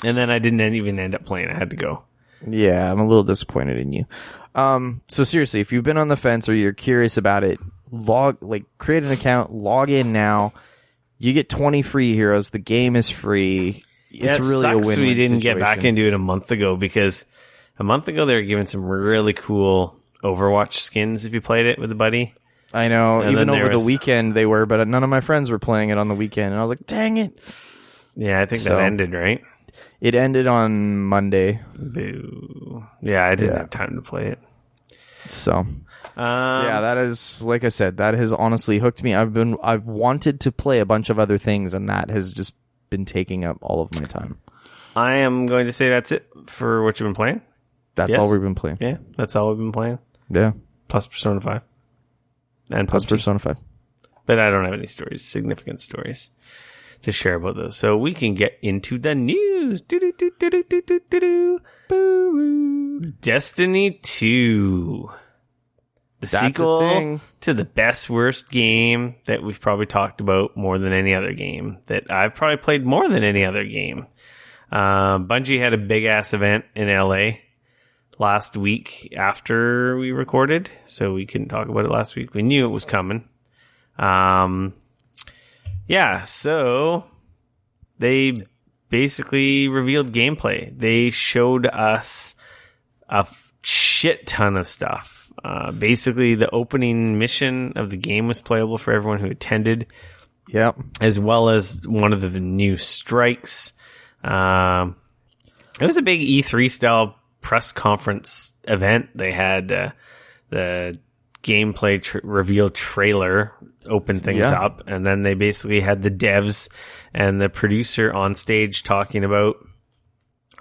And then I didn't even end up playing. I had to go.
Yeah, I'm a little disappointed in you. So seriously, if you've been on the fence or you're curious about it, create an account, log in now. You get 20 free heroes. The game is free. It's really a win-win
we didn't
situation.
get back into it a month ago, because a month ago they were giving some really cool Overwatch skins if you played it with a buddy.
I know.
And
even over the
was,
weekend they were, but none of my friends were playing it on the weekend. And I was like, dang it.
Yeah, I think that ended, right?
It ended on Monday.
Boo. Yeah, I didn't have time to play it.
So yeah, that is, like I said, that has honestly hooked me. I've wanted to play a bunch of other things, and that has just been taking up all of my time.
I am going to say that's it for what you've been playing.
That's all we've been playing.
Yeah, that's all we've been playing.
Yeah.
Plus Persona 5. And
Plus
PUBG.
Persona 5.
But I don't have any significant stories to share about those. So we can get into the news. Destiny 2. The sequel to the best worst game that we've probably talked about more than any other game, that I've probably played more than any other game. Bungie had a big ass event in LA last week after we recorded, so we couldn't talk about it last week. We knew it was coming. So they basically revealed gameplay. They showed us a shit ton of stuff. Basically, the opening mission of the game was playable for everyone who attended.
Yep.
As well as one of the new strikes. It was a big E3 style press conference event. They had the gameplay reveal trailer open things up, and then they basically had the devs and the producer on stage talking about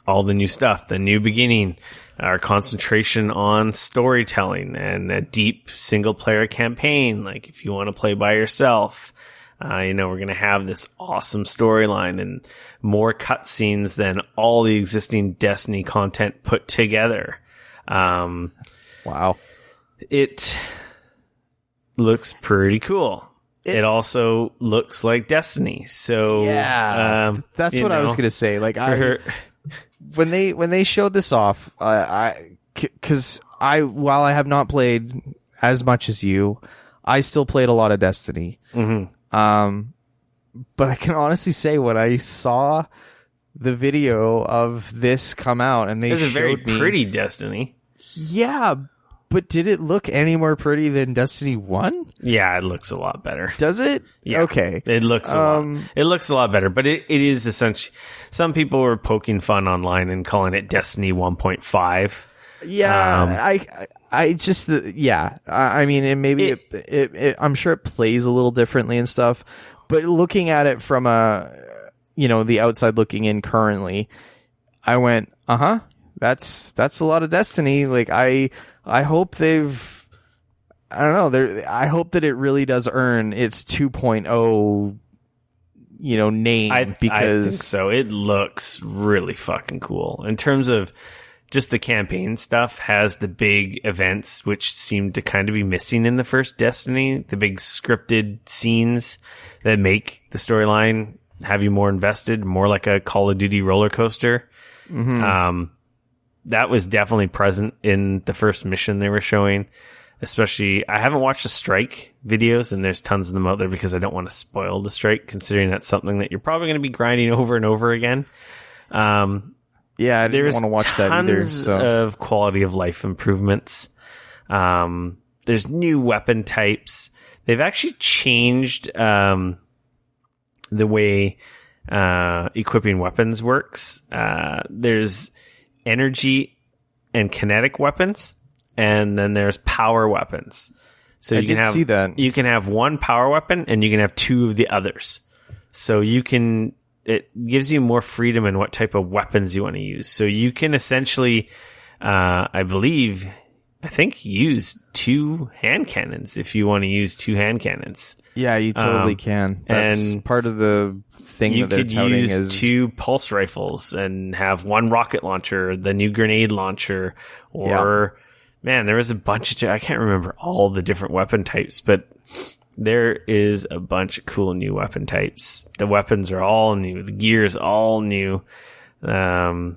all the new stuff, the new beginning, our concentration on storytelling, and a deep single player campaign. Like if you want to play by yourself, we're going to have this awesome storyline and more cutscenes than all the existing Destiny content put together.
Wow.
It looks pretty cool. It also looks like Destiny. So
yeah, that's what I was going to say. Like when they showed this off, because while I have not played as much as you, I still played a lot of Destiny.
Mm-hmm.
But I can honestly say when I saw the video of this come out and they showed me,
it was a very pretty Destiny.
Yeah, but did it look any more pretty than Destiny 1?
Yeah, it looks a lot better.
Does it?
Yeah.
Okay.
It looks it looks a lot better, but it is essentially, some people were poking fun online and calling it Destiny 1.5.
Yeah, I just, I mean, and maybe I'm sure it plays a little differently and stuff, but looking at it from the outside looking in currently, I went, that's a lot of Destiny. Like I hope they've, I don't know, I hope that it really does earn its 2.0, name, because I think
so. It looks really fucking cool in terms of just the campaign stuff. Has the big events, which seem to kind of be missing in the first Destiny, the big scripted scenes that make the storyline have you more invested, more like a Call of Duty roller coaster. Mm-hmm. That was definitely present in the first mission they were showing. Especially, I haven't watched the strike videos, and there's tons of them out there because I don't want to spoil the strike, considering that's something that you're probably going to be grinding over and over again.
Yeah, I didn't want to watch that either. So,
of quality of life improvements. There's new weapon types. They've actually changed the way equipping weapons works. There's energy and kinetic weapons, and then there's power weapons. So you can see that. You can have one power weapon, and you can have two of the others. So it gives you more freedom in what type of weapons you want to use. So you can essentially, I think use two hand cannons if you want to use two hand cannons.
Yeah, you totally can. That's part of the thing that they're touting is...
You could use two pulse rifles and have one rocket launcher, the new grenade launcher, or... Yeah. Man, there was a bunch of... I can't remember all the different weapon types, but there is a bunch of cool new weapon types. The weapons are all new. The gear is all new. There's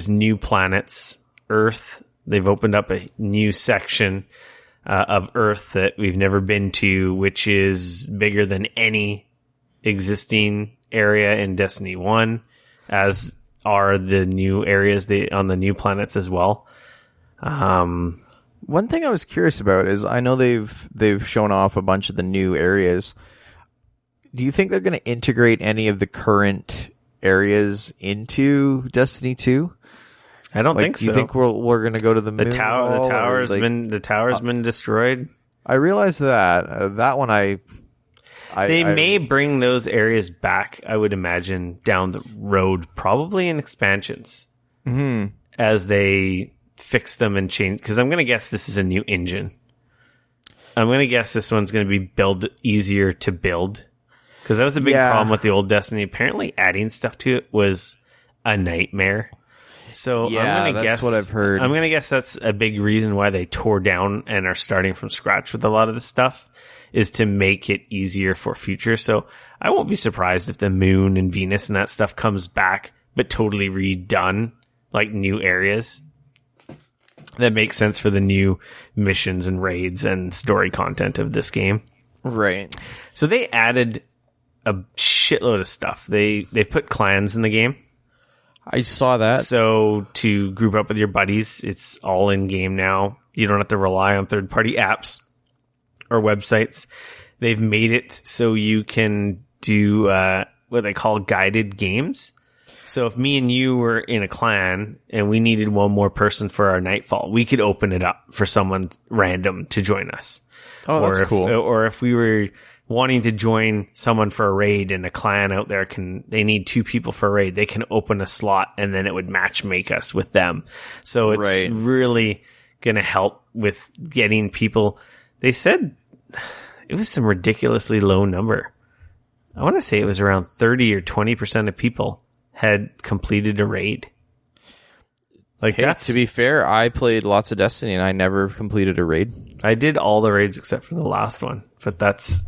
new planets. Earth, they've opened up a new section. of Earth that we've never been to, which is bigger than any existing area in Destiny 1, as are the new areas on the new planets as well.
One thing I was curious about is I know they've shown off a bunch of the new areas. Do you think they're going to integrate any of the current areas into Destiny 2?
I don't think so.
Do you think we're going to go to the moon?
The tower's been destroyed.
I realize that. That one
They may bring those areas back, I would imagine, down the road, probably in expansions, as they fix them and change. Because I'm going to guess this is a new engine. I'm going to guess this one's going to be easier to build. Because that was a big problem with the old Destiny. Apparently, adding stuff to it was a nightmare. So I'm going to guess
what I've heard.
I'm going to guess that's a big reason why they tore down and are starting from scratch with a lot of the stuff, is to make it easier for future. So I won't be surprised if the moon and Venus and that stuff comes back, but totally redone, like new areas. That makes sense for the new missions and raids and story content of this game.
Right.
So they added a shitload of stuff. They put clans in the game.
I saw that.
So to group up with your buddies, it's all in game now. You don't have to rely on third-party apps or websites. They've made it so you can do what they call guided games. So if me and you were in a clan and we needed one more person for our nightfall, we could open it up for someone random to join us.
Oh, that's cool.
Or if we were wanting to join someone for a raid and a clan out there they need 2 people for a raid, they can open a slot and then it would match make us with them. So it's really going to help with getting people. They said it was some ridiculously low number. I want to say it was around 30 or 20% of people had completed a raid. Like,
hey, to be fair, I played lots of Destiny and I never completed a raid.
I did all the raids except for the last one, but that's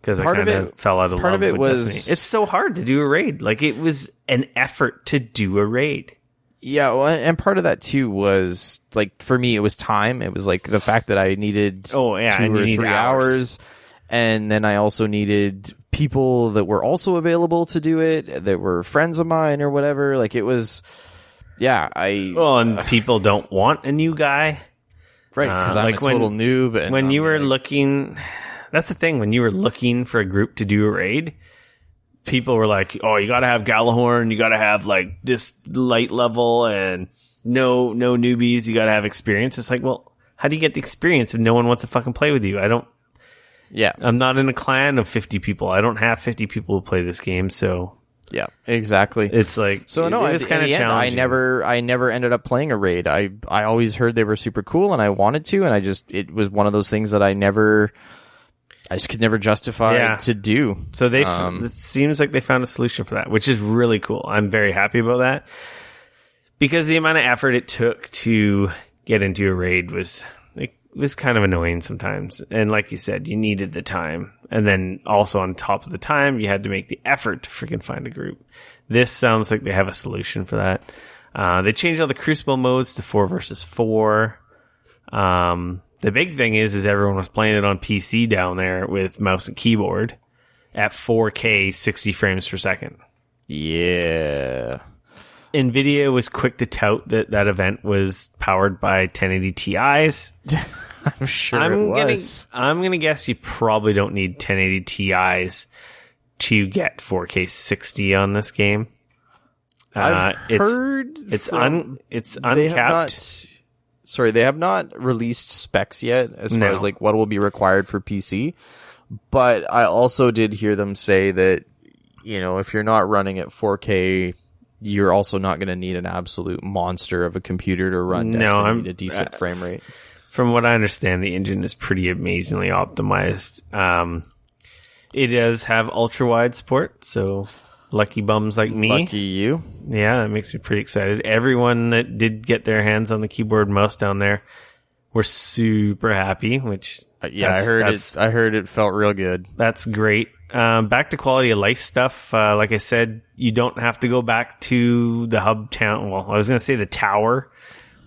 because I kind of fell out of love with Destiny. It's so hard to do a raid. Like, it was an effort to do a raid.
Yeah, well, and part of that too was, like, for me, it was time. It was like the fact that I needed 2 or 3 hours. And then I also needed people that were also available to do it, that were friends of mine or whatever. Like, it was, and people don't want a new guy. Right, because I'm like a total noob. And
when you were looking, that's the thing, when you were looking for a group to do a raid, people were like, oh, you got to have Galahorn, you got to have, like, this light level, and no newbies, you got to have experience. It's like, well, how do you get the experience if no one wants to fucking play with you? I'm not in a clan of 50 people. I don't have 50 people who play this game, so...
Yeah, exactly.
It's like,
so no,
it was kind of challenging.
I never ended up playing a raid. I always heard they were super cool and I wanted to, and it was one of those things that I just could never justify to do.
So it seems like they found a solution for that, which is really cool. I'm very happy about that, because the amount of effort it took to get into a raid was kind of annoying sometimes. And like you said, you needed the time. And then also on top of the time, you had to make the effort to freaking find a group. This sounds like they have a solution for that. They changed all the Crucible modes to 4 versus 4. The big thing is everyone was playing it on PC down there with mouse and keyboard at 4K 60 frames per second.
Yeah.
NVIDIA was quick to tout that event was powered by 1080 Ti's.
I'm sure it was.
I'm going to guess you probably don't need 1080 Ti's to get 4K 60 on this game.
I've heard
it's uncapped.
They have not released specs yet as far as like what will be required for PC. But I also did hear them say that, if you're not running at 4K, you're also not going to need an absolute monster of a computer to run Destiny at a decent frame rate.
From what I understand, the engine is pretty amazingly optimized. It does have ultra-wide support, so lucky bums like me.
Lucky you.
Yeah, that makes me pretty excited. Everyone that did get their hands on the keyboard and mouse down there were super happy, which...
I heard it felt real good.
That's great. Back to quality of life stuff. Like I said, you don't have to go back to the hub town. Well, I was going to say the tower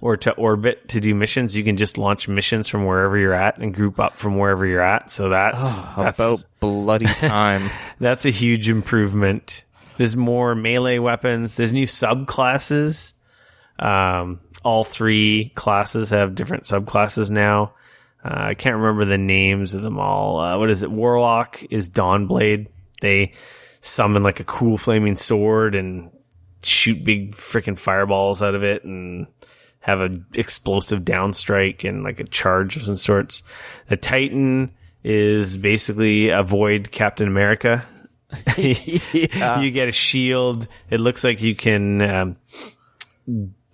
or to orbit to do missions. You can just launch missions from wherever you're at and group up from wherever you're at. So that's
about bloody time.
That's a huge improvement. There's more melee weapons. There's new subclasses. All 3 classes have different subclasses now. I can't remember the names of them all. What is it? Warlock is Dawnblade. They summon like a cool flaming sword and shoot big freaking fireballs out of it and have an explosive downstrike and like a charge of some sorts. The Titan is basically avoid Captain America.
Yeah.
You get a shield. It looks like you can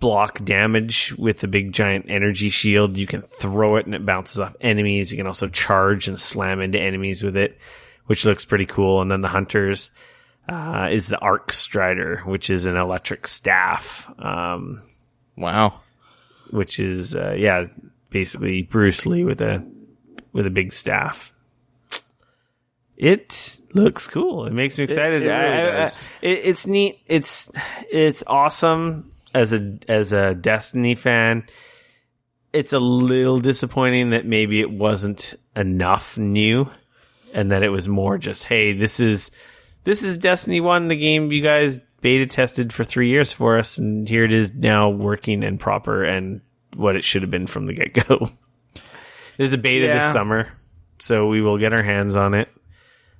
block damage with a big giant energy shield. You can throw it and it bounces off enemies. You can also charge and slam into enemies with it, which looks pretty cool. And then the Hunters is the Arc Strider, which is an electric staff.
Wow.
Which is basically Bruce Lee with a big staff. It looks cool. It makes me excited.
It really does.
It's neat. It's awesome as a Destiny fan. It's a little disappointing that maybe it wasn't enough new, and that it was more just, hey, this is Destiny 1, the game you guys beta tested for 3 years for us, and here it is now working and proper and what it should have been from the get-go. There's a beta this summer, so we will get our hands on it.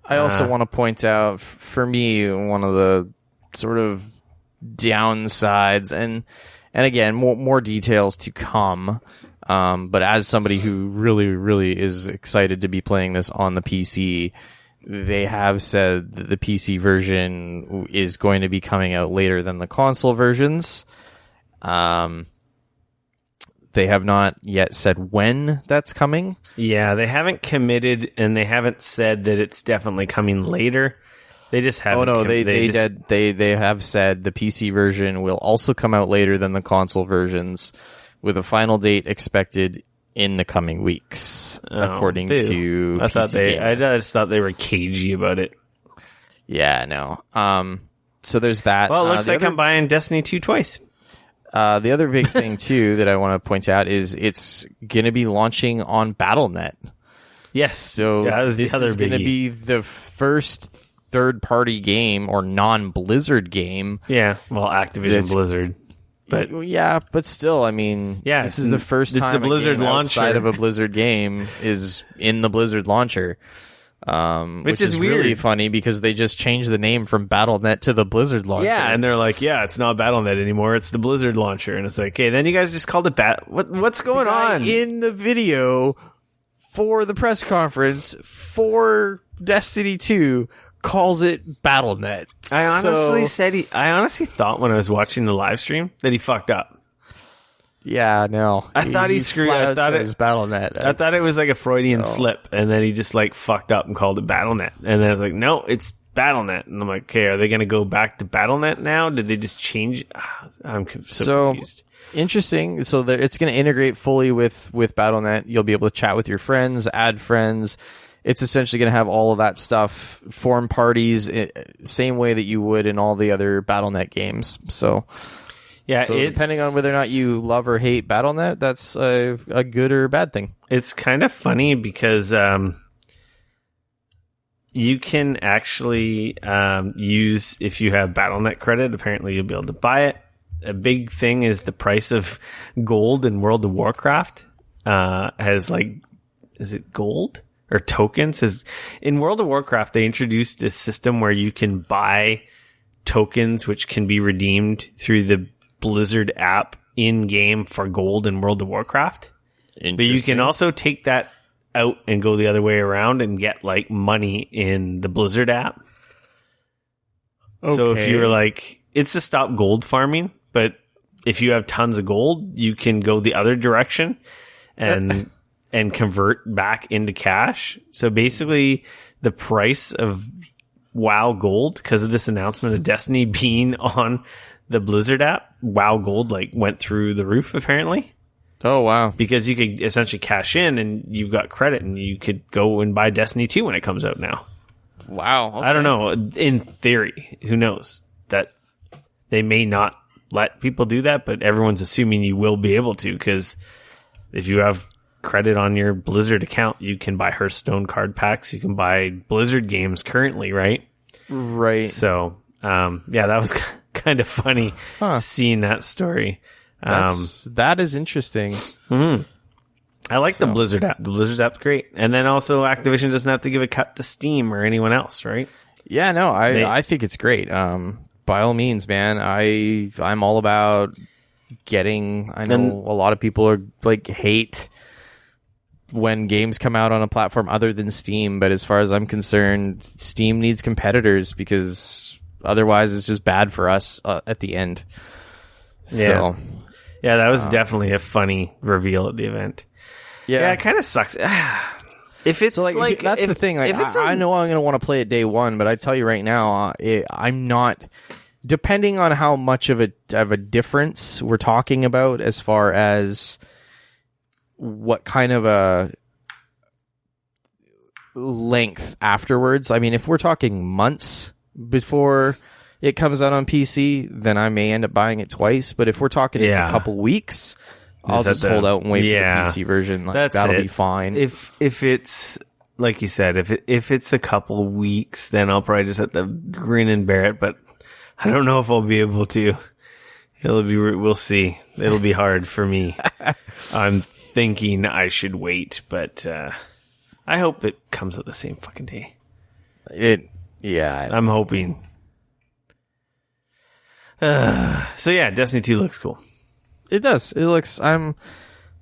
I also want to point out, for me, one of the sort of downsides, and again, more details to come, but as somebody who really, really is excited to be playing this on the PC, they have said that the PC version is going to be coming out later than the console versions. They have not yet said when that's coming.
Yeah, they haven't committed, and they haven't said that it's definitely coming later. They just haven't.
Oh no, they have said the PC version will also come out later than the console versions, with a final date expected in the coming weeks, according to
I just thought they were cagey about it.
Yeah, no. So there's that.
Well, it looks like I'm buying Destiny 2 twice.
The other big thing, too, that I want to point out is it's going to be launching on Battle.net.
Yes.
So this is going to be the first third-party game or non-Blizzard game.
Yeah, well, Activision Blizzard. But
yeah, but still, I mean, this is the first time
the Blizzard
a game
launcher
outside of a Blizzard game is in the Blizzard launcher. Which is
weird.
Really funny because they just changed the name from Battle.net to the Blizzard launcher.
Yeah, and they're like, it's not Battle.net anymore, it's the Blizzard launcher. And it's like, okay, then you guys just called it what's going on?
In the video for the press conference for Destiny 2 calls it Battle.net.
I honestly thought when I was watching the live stream that he fucked up.
Yeah, no.
I thought he screwed. I thought it was
Battle.net.
I thought it was like a Freudian slip, and then he just like fucked up and called it Battle.net. And then I was like, no, it's Battle.net. And I'm like, okay, are they going to go back to Battle.net now? Did they just change? I'm so confused.
Interesting. So it's going to integrate fully with Battle.net. You'll be able to chat with your friends, add friends. It's essentially going to have all of that stuff, form parties, same way that you would in all the other Battle.net games. So depending on whether or not you love or hate Battle.net, that's a good or bad thing. It's
kind of funny because you can actually use, if you have Battle.net credit, apparently you'll be able to buy it. A big thing is the price of gold in World of Warcraft has is it gold? Or tokens. In World of Warcraft, they introduced this system where you can buy tokens which can be redeemed through the Blizzard app in-game for gold in World of Warcraft. But you can also take that out and go the other way around and get like money in the Blizzard app. Okay. So if you're like, it's to stop gold farming, but if you have tons of gold, you can go the other direction and and convert back into cash. So basically the price of WoW Gold, because of this announcement of Destiny being on the Blizzard app, WoW Gold went through the roof apparently.
Oh, wow.
Because you could essentially cash in and you've got credit and you could go and buy Destiny 2 when it comes out now.
Wow. Okay.
I don't know. In theory, who knows? That they may not let people do that, but everyone's assuming you will be able to, because if you have credit on your Blizzard account, you can buy Hearthstone card packs. You can buy Blizzard games currently, right?
Right.
So, yeah, that was kind of funny seeing that story.
That is interesting.
Mm-hmm. I like the Blizzard app. The Blizzard app's great. And then also Activision doesn't have to give a cut to Steam or anyone else, right?
Yeah, no, I think it's great. By all means, man. I'm all about getting. I know a lot of people are like hate when games come out on a platform other than Steam, but as far as I'm concerned, Steam needs competitors because otherwise it's just bad for us at the end.
Yeah.
So,
yeah, that was definitely a funny reveal at the event. Yeah, it kind of sucks. If it's like
that's the thing. Like, I know I'm going to want to play it day one, but I tell you right now, I'm not. Depending on how much of a difference we're talking about, as far as what kind of a length afterwards. I mean, if we're talking months before it comes out on PC, then I may end up buying it twice. But if we're talking it's a couple weeks, I'll just hold out and wait for the PC version. Like, that'll be fine.
If it's like you said, if it's a couple weeks, then I'll probably just have to grin and bear it. But I don't know if I'll be able to. We'll see. It'll be hard for me. I'm thinking I should wait, but I hope it comes out the same fucking day. I'm hoping. So yeah, Destiny 2 looks cool.
It does. I'm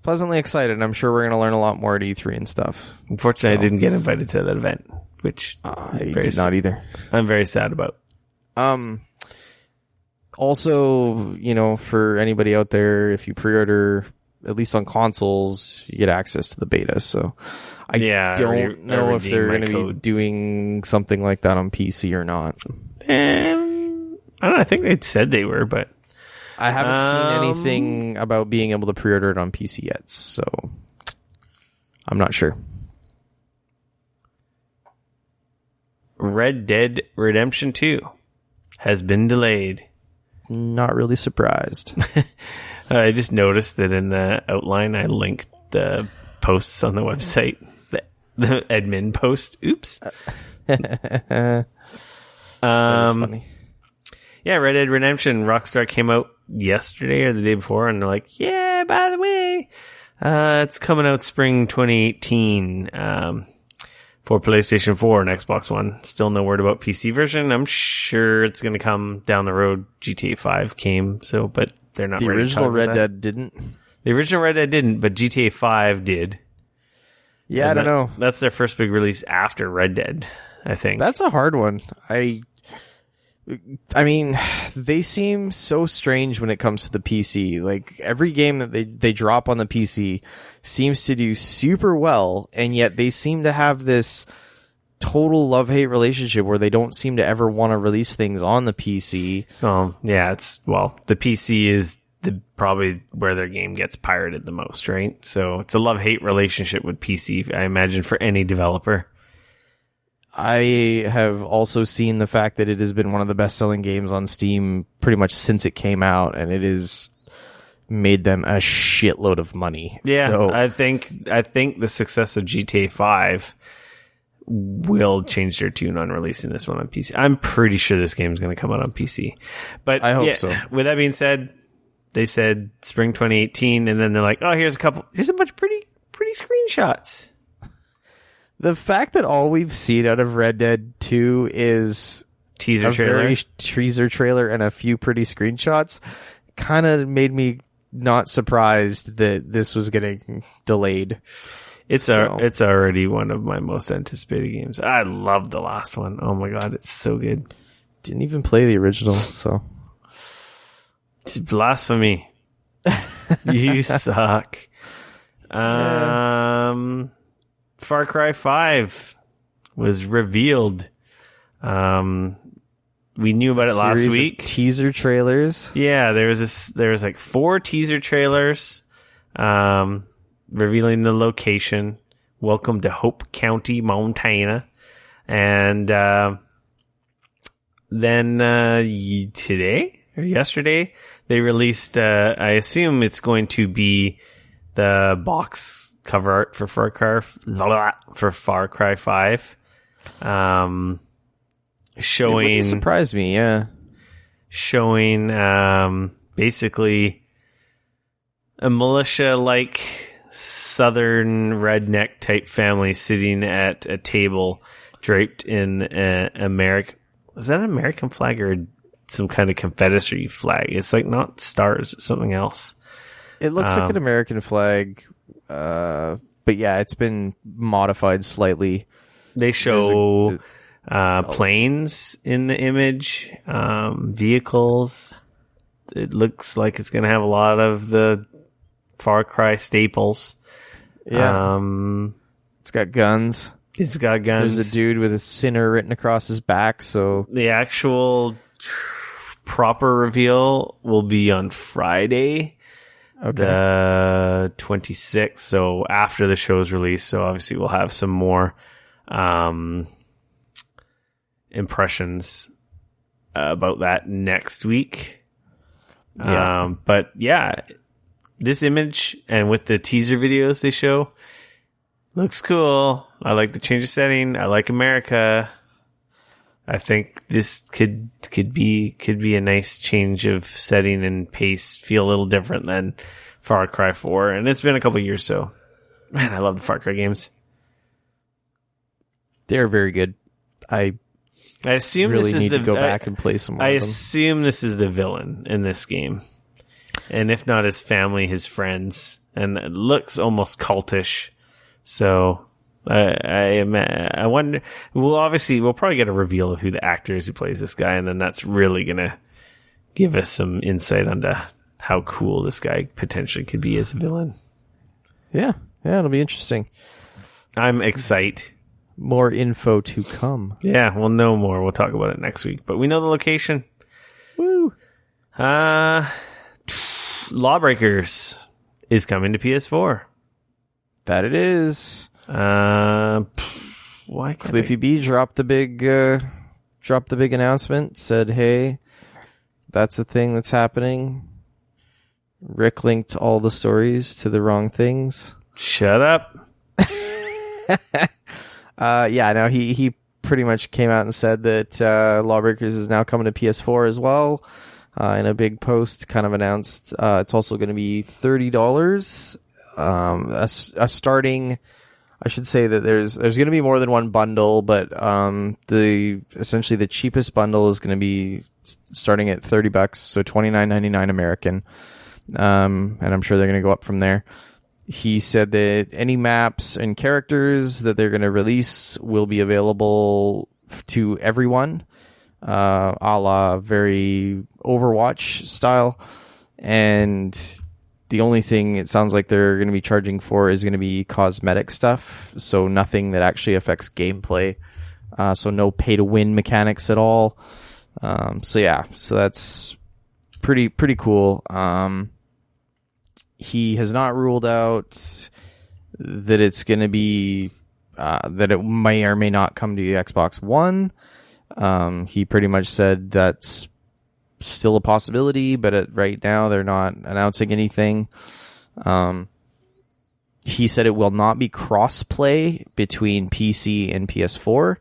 pleasantly excited. I'm sure we're going to learn a lot more at E3 and stuff.
Unfortunately, I didn't get invited to that event, which
I did not either.
I'm very sad about.
Also, for anybody out there, if you pre-order, at least on consoles, you get access to the beta. So I don't know if they're going to be doing something like that on PC or not.
I don't know. I think they said they were, but
I haven't seen anything about being able to pre-order it on PC yet. So I'm not sure.
Red Dead Redemption 2 has been delayed.
Not really surprised.
I just noticed that in the outline, I linked the posts on the website, the admin post. Oops.
That is funny.
Yeah, Red Dead Redemption. Rockstar came out yesterday or the day before, and they're like, yeah, by the way, it's coming out spring 2018 for PlayStation 4 and Xbox One. Still no word about PC version. I'm sure it's going to come down the road. GTA 5 came, but they're not
ready. The original Red Dead didn't.
The original Red Dead didn't, but GTA 5 did.
Yeah,
and
I don't know.
That's their first big release after Red Dead, I think.
That's a hard one. I mean, they seem so strange when it comes to the PC. Like, every game that they drop on the PC seems to do super well, and yet they seem to have this total love-hate relationship where they don't seem to ever want to release things on the PC.
Yeah, the PC is probably where their game gets pirated the most, right? So it's a love-hate relationship with PC, I imagine, for any developer.
I have also seen the fact that it has been one of the best-selling games on Steam pretty much since it came out, and it has made them a shitload of money.
Yeah,
so,
I think the success of GTA 5 will change their tune on releasing this one on PC. I'm pretty sure this game is going to come out on PC. But
I hope so.
With that being said, they said spring 2018, and then they're like, oh, here's a bunch of pretty screenshots.
The fact that all we've seen out of Red Dead 2 is
teaser
trailer and a few pretty screenshots kind of made me not surprised that this was getting delayed.
It's already one of my most anticipated games. I love the last one. Oh my god, it's so good.
Didn't even play the original, so
it's blasphemy. You suck. Far Cry 5 was revealed. We knew about it last week.
Teaser trailers.
Yeah, there was like 4 teaser trailers, revealing the location. Welcome to Hope County, Montana. And then today or yesterday, they released, I assume it's going to be the box cover art for Far Cry 5. Showing...
It surprised me, yeah.
Showing basically a militia-like southern redneck type family sitting at a table draped in American... Was that an American flag or some kind of Confederacy flag? It's like not stars, it's something else.
It looks like an American flag, but yeah, it's been modified slightly.
They show planes in the image, vehicles. It looks like it's going to have a lot of the Far Cry staples.
Yeah. It's got guns.
It's got guns.
There's a dude with a sinner written across his back, so...
The actual proper reveal will be on Friday.
Okay.
The 26th, so after the show's release. So obviously we'll have some more impressions about that next week.
Yeah.
But yeah, this image and with the teaser videos they show looks cool. I like the change of setting. I like America. I think this could be a nice change of setting and pace, feel a little different than Far Cry 4. And it's been a couple of years, so man, I love the Far Cry games.
They're very good. I
assume
really
this is
need to go back and play some more
I
of them.
assume this is the villain in this game. And if not his family, his friends. And it looks almost cultish. So I wonder. We'll probably get a reveal of who the actor is who plays this guy, and then that's really gonna give us some insight onto how cool this guy potentially could be as a villain.
Yeah, it'll be interesting.
I'm excited.
More info to come.
Yeah, we'll know more. We'll talk about it next week, but we know the location.
Woo!
LawBreakers is coming to PS4.
That it is.
Why can't
Cliffy B dropped the big announcement. Said, "Hey, that's the thing that's happening." Rick linked all the stories to the wrong things.
Shut up.
Yeah, no, he pretty much came out and said that LawBreakers is now coming to PS4 as well. In a big post, kind of announced it's also going to be $30. A starting. I should say that there's going to be more than one bundle, but essentially the cheapest bundle is going to be starting at $30, so $29.99 American, and I'm sure they're going to go up from there. He said that any maps and characters that they're going to release will be available to everyone, a la very Overwatch style, and the only thing it sounds like they're going to be charging for is going to be cosmetic stuff, so nothing that actually affects gameplay. So no pay-to-win mechanics at all. So that's pretty cool. He has not ruled out that it's going to be that it may or may not come to the Xbox One. He pretty much said that's still a possibility, but right now they're not announcing anything. He said it will not be cross-play between PC and PS4.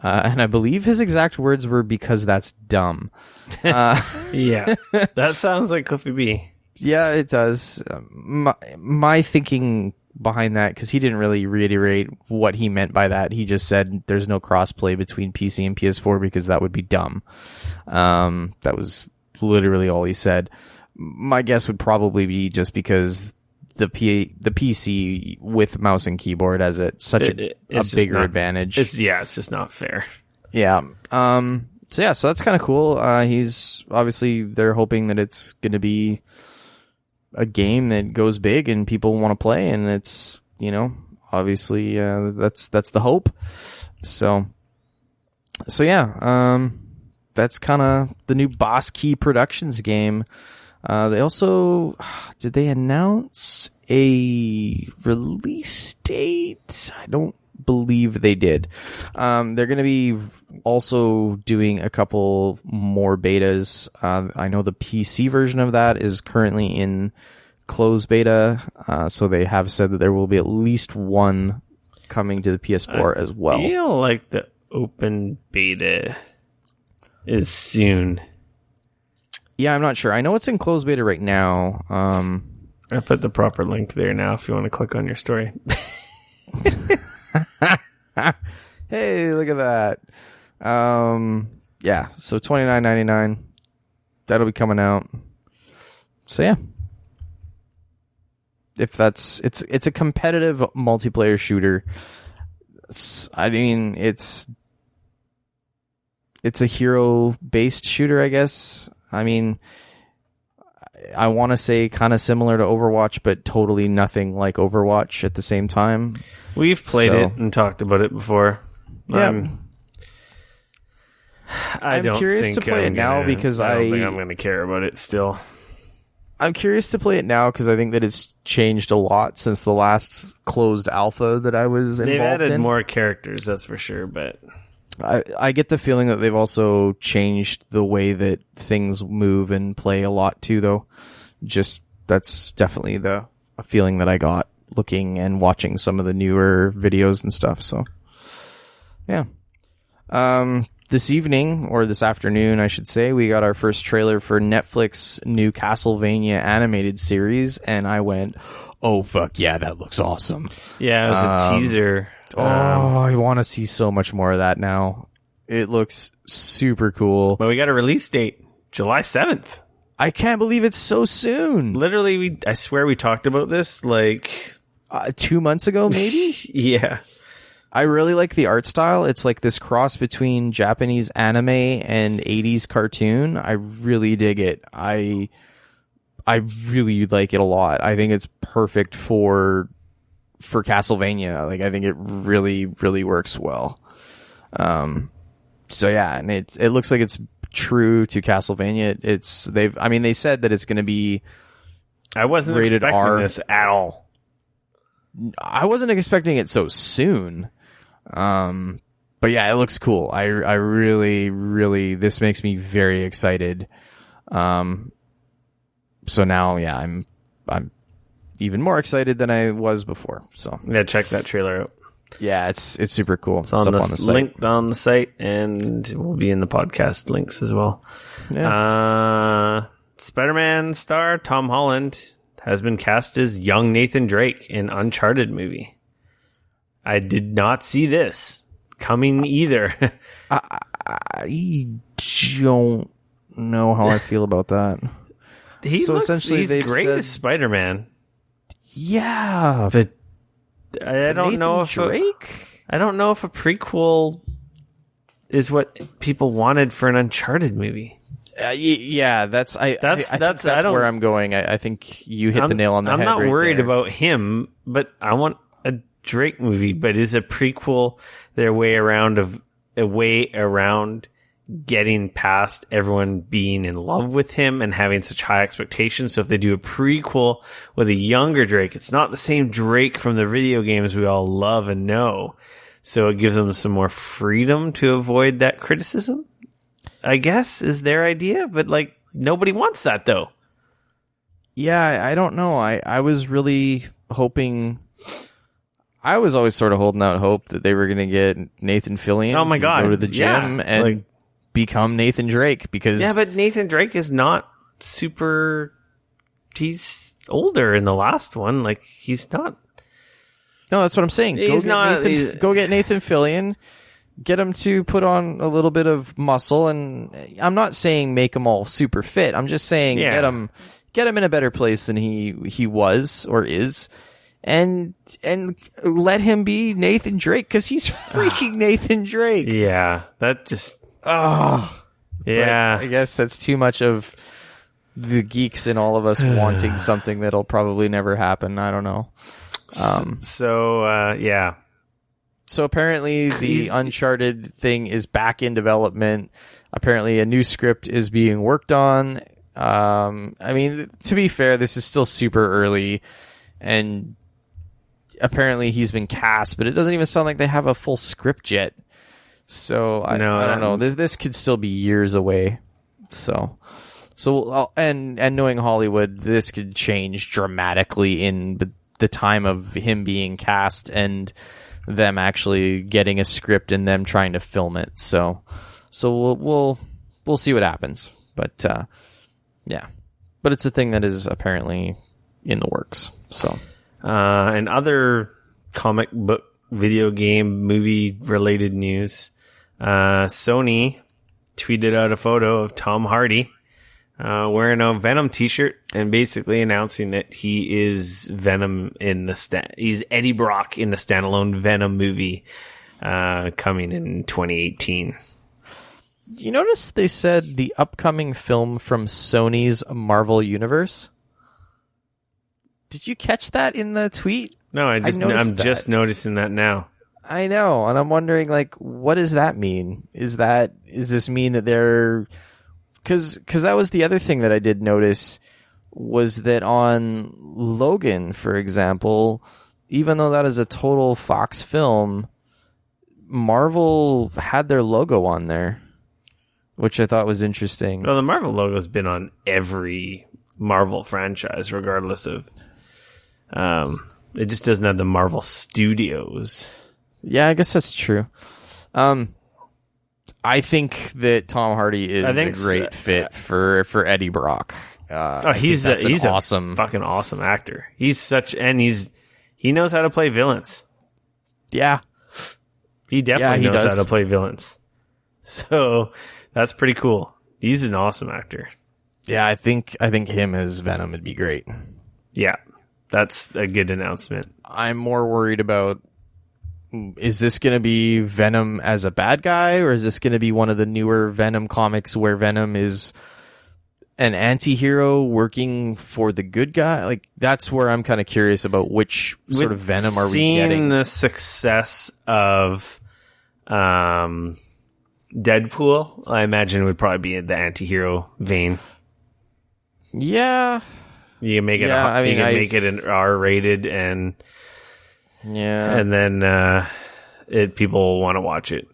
And I believe his exact words were, because that's dumb.
Yeah, that sounds like Cliffy B.
Yeah, it does. My thinking behind that, because he didn't really reiterate what he meant by that. He just said there's no crossplay between PC and PS4 because that would be dumb. That was literally all he said. My guess would probably be just because the PC with mouse and keyboard has such a bigger advantage.
It's just not fair.
Yeah. So that's kind of cool. He's obviously, they're hoping that it's going to be a game that goes big and people want to play, and it's, obviously, that's the hope. So yeah, that's kind of the new Boss Key Productions game. They also, did they announce a release date? I don't believe they did. They're going to be also doing a couple more betas. I know the PC version of that is currently in closed beta, so they have said that there will be at least one coming to the PS4 as well.
I feel like the open beta is soon.
Yeah, I'm not sure. I know it's in closed beta right now.
I put the proper link there now if you want to click on your story.
Hey, look at that. Yeah, so $29.99. That'll be coming out. So yeah. If it's a competitive multiplayer shooter. It's a hero-based shooter, I guess. I mean, I want to say kind of similar to Overwatch, but totally nothing like Overwatch at the same time.
We've played it and talked about it before.
Yeah. I'm curious to play it now because
I don't think I'm going to care about it still.
I'm curious to play it now because I think that it's changed a lot since the last closed alpha that I was involved in.
They've added more characters, that's for sure, but
I get the feeling that they've also changed the way that things move and play a lot too, though. Just that's definitely a feeling that I got looking and watching some of the newer videos and stuff. So, yeah. This evening, or this afternoon, I should say, we got our first trailer for Netflix new Castlevania animated series, and I went, "Oh fuck yeah, that looks awesome!"
Yeah, it was a teaser.
I want to see so much more of that now. It looks super cool.
But we got a release date, July 7th.
I can't believe it's so soon.
Literally, I swear we talked about this like
2 months ago, maybe.
Yeah.
I really like the art style. It's like this cross between Japanese anime and 80s cartoon. I really dig it. I really like it a lot. I think it's perfect for Castlevania. Like, I think it really, really works well. So yeah, and it looks like it's true to Castlevania. They said that it's going to be
I wasn't
rated
expecting
R.
this at all.
I wasn't expecting it so soon. But yeah, it looks cool. I really, really, this makes me very excited. So now, yeah, I'm even more excited than I was before. So
yeah, check that trailer out.
Yeah, it's super cool.
It's on the site. Linked on the site, and it will be in the podcast links as well.
Yeah.
Spider-Man star Tom Holland has been cast as young Nathan Drake in Uncharted movie. I did not see this coming either.
I don't know how I feel about that.
He's great as Spider-Man.
Yeah,
but I don't know if
Drake.
I don't know if a prequel is what people wanted for an Uncharted movie.
Yeah, that's where I'm going. I think you hit the nail on the head.
I'm not worried
there.
about him, but I want a Drake movie. But is a prequel their way around getting past everyone being in love with him and having such high expectations? So if they do a prequel with a younger Drake, it's not the same Drake from the video games we all love and know. So it gives them some more freedom to avoid that criticism, I guess, is their idea. But like, nobody wants that though.
Yeah, I don't know. I was really hoping. I was always sort of holding out hope that they were going to get Nathan Fillion.
Oh my God.
Go to the gym and become Nathan Drake, because
but Nathan Drake is not super. He's older in the last one. Like, he's not.
No, that's what I'm saying. Go get Nathan Fillion. Get him to put on a little bit of muscle, and I'm not saying make him all super fit. I'm just saying get him in a better place than he was or is, and let him be Nathan Drake, because he's freaking Nathan Drake.
Yeah, that just
yeah. But I guess that's too much of the geeks in all of us wanting something that'll probably never happen. I don't know. So apparently the Uncharted thing is back in development. Apparently a new script is being worked on. I mean, to be fair, this is still super early, and apparently he's been cast, but it doesn't even sound like they have a full script yet. So I don't know. This could still be years away. So and knowing Hollywood, this could change dramatically in the time of him being cast and them actually getting a script and them trying to film it. So we'll see what happens. But yeah, but it's a thing that is apparently in the works. So
and other comic book, video game, movie related news. Sony tweeted out a photo of Tom Hardy wearing a Venom t-shirt and basically announcing that he is Venom in he's Eddie Brock in the standalone Venom movie coming in 2018.
You notice they said the upcoming film from Sony's Marvel Universe? Did you catch that in the tweet?
No, I'm just noticing that now.
I know, and I'm wondering, like, what does that mean? Does this mean that they're... Because that was the other thing that I did notice, was that on Logan, for example, even though that is a total Fox film, Marvel had their logo on there, which I thought was interesting.
Well, the Marvel logo's been on every Marvel franchise, regardless of... it just doesn't have the Marvel Studios.
Yeah, I guess that's true. I think that Tom Hardy is a great fit for Eddie Brock.
He's
awesome,
a fucking awesome actor. He knows how to play villains.
Yeah,
he definitely knows how to play villains. So that's pretty cool. He's an awesome actor.
Yeah, I think him as Venom would be great.
Yeah, that's a good announcement.
I'm more worried about, is this going to be Venom as a bad guy, or is this going to be one of the newer Venom comics where Venom is an anti-hero working for the good guy? Like, that's where I'm kind of curious about which sort of Venom are we getting.
Seeing the success of Deadpool, I imagine it would probably be in the anti-hero vein.
Yeah.
You can make it make it an R-rated and then people will want to watch it.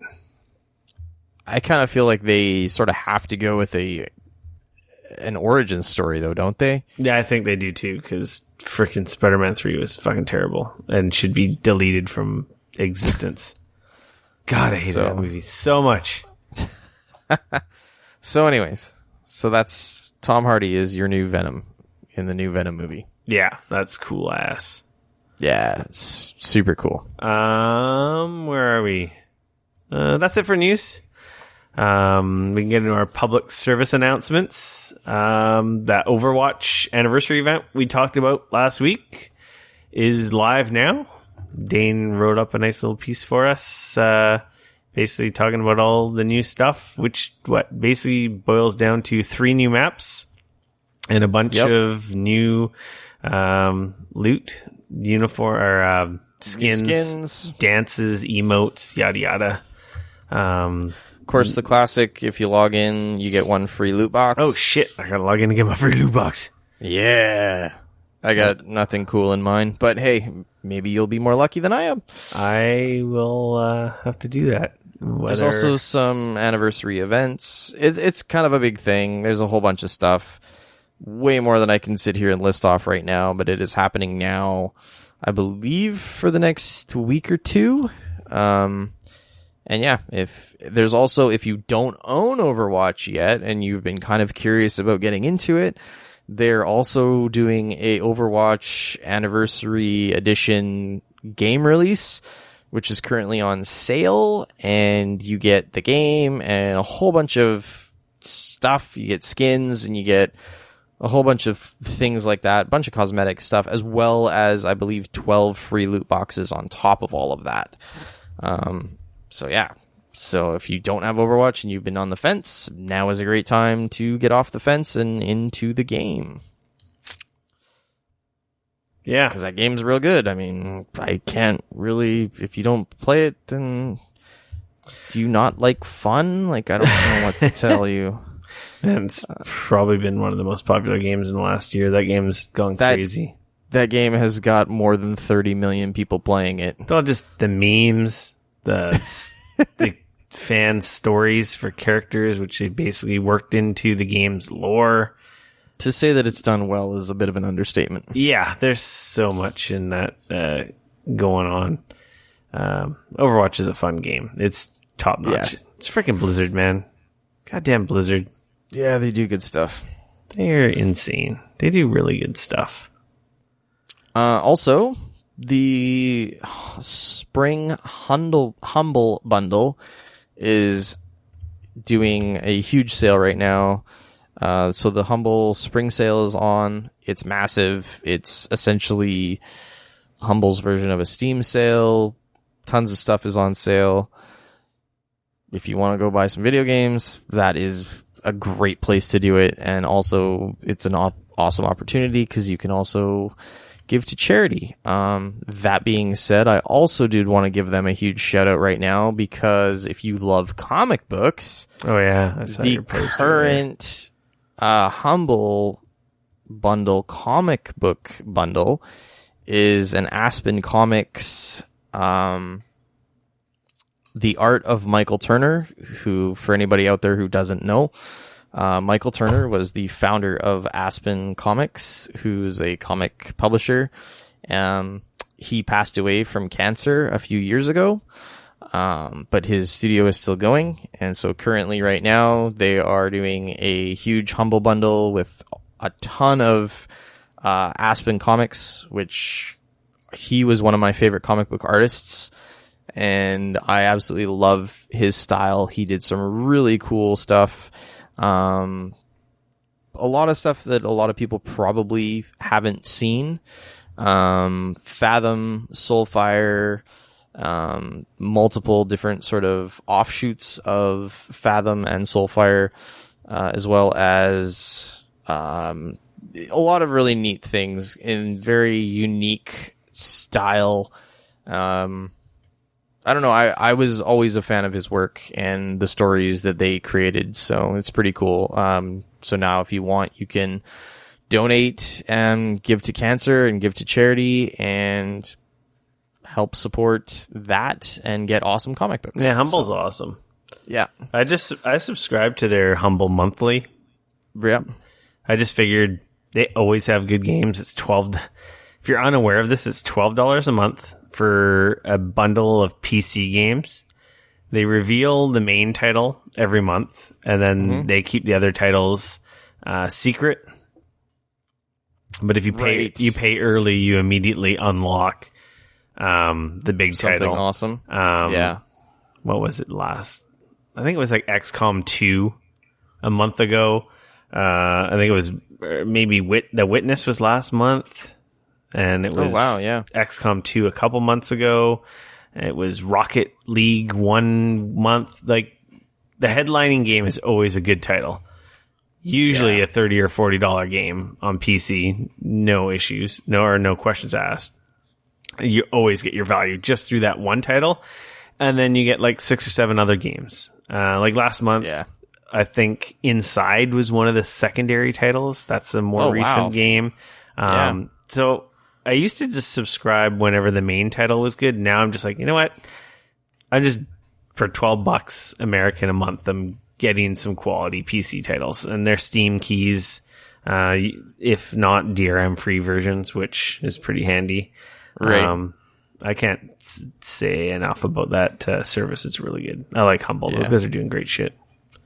I kind of feel like they sort of have to go with an origin story, though, don't they?
Yeah, I think they do too, because freaking Spider-Man 3 was fucking terrible and should be deleted from existence. God, I hate that movie so much.
So anyways, that's Tom Hardy is your new Venom in the new Venom movie.
Yeah, that's cool ass.
Yeah, it's super cool.
Where are we? That's it for news. We can get into our public service announcements. That Overwatch anniversary event we talked about last week is live now. Dane wrote up a nice little piece for us, basically talking about all the new stuff, which basically boils down to 3 new maps and a bunch of new loot, uniform or skins, dances, emotes, yada yada.
Of course, the classic, if you log in, you get 1 free loot box.
Oh shit, I gotta log in to get my free loot box.
Yeah. I got nothing cool in mind, but hey, maybe you'll be more lucky than I am.
I will have to do that.
There's also some anniversary events. It's kind of a big thing. There's a whole bunch of stuff. Way more than I can sit here and list off right now, but it is happening now, I believe, for the next week or 2. And yeah, if you don't own Overwatch yet and you've been kind of curious about getting into it, they're also doing a Overwatch Anniversary Edition game release, which is currently on sale, and you get the game and a whole bunch of stuff. You get skins and you get a whole bunch of things like that, a bunch of cosmetic stuff, as well as, I believe, 12 free loot boxes on top of all of that. So yeah. So if you don't have Overwatch and you've been on the fence, now is a great time to get off the fence and into the game.
Yeah.
Because that game's real good. I mean, I can't really... If you don't play it, then... Do you not like fun? Like, I don't know what to tell you.
And it's probably been one of the most popular games in the last year. That game's gone crazy.
That game has got more than 30 million people playing it.
It's all just the memes, the fan stories for characters, which they basically worked into the game's lore.
To say that it's done well is a bit of an understatement.
Yeah, there's so much in that going on. Overwatch is a fun game. It's top notch. Yeah. It's freaking Blizzard, man. Goddamn Blizzard.
Yeah, they do good stuff.
They're insane. They do really good stuff.
Also, the Spring Humble Bundle is doing a huge sale right now. So the Humble Spring Sale is on. It's massive. It's essentially Humble's version of a Steam sale. Tons of stuff is on sale. If you want to go buy some video games, that is a great place to do it. And also, it's an awesome opportunity because you can also give to charity. That being said, I also did want to give them a huge shout out right now because if you love comic books,
the
current Humble Bundle comic book bundle is an Aspen Comics The Art of Michael Turner, who, for anybody out there who doesn't know, Michael Turner was the founder of Aspen Comics, who's a comic publisher. He passed away from cancer a few years ago, but his studio is still going. And so currently right now they are doing a huge Humble Bundle with a ton of Aspen Comics, which he was one of my favorite comic book artists. And I absolutely love his style. He did some really cool stuff. A lot of stuff that a lot of people probably haven't seen. Fathom, Soulfire, multiple different sort of offshoots of Fathom and Soulfire, as well as a lot of really neat things in very unique style. I don't know. I was always a fan of his work and the stories that they created, so it's pretty cool. So now if you want, you can donate and give to cancer and give to charity and help support that and get awesome comic books.
Yeah, Humble's awesome.
Yeah.
I subscribe to their Humble monthly.
Yeah.
I just figured they always have good games. It's $12. If you're unaware of this, it's $12 a month for a bundle of PC games. They reveal the main title every month, and then they keep the other titles secret. But if you pay early, you immediately unlock the big
something
title.
Awesome.
Yeah. What was it last? I think it was like XCOM 2 a month ago. I think it was maybe The Witness was last month. And it was XCOM 2 a couple months ago. It was Rocket League 1 month. Like, the headlining game is always a good title. Usually a $30 or $40 game on PC. No issues. No questions asked. You always get your value just through that one title. And then you get like 6 or 7 other games. Like last month, I think Inside was one of the secondary titles. That's a more recent game. So I used to just subscribe whenever the main title was good. Now I'm just like, you know what? I just, for $12 American a month, I'm getting some quality PC titles. And they're Steam keys, if not DRM free versions, which is pretty handy.
Right.
I can't say enough about that service. It's really good. I like Humble. Those guys are doing great shit.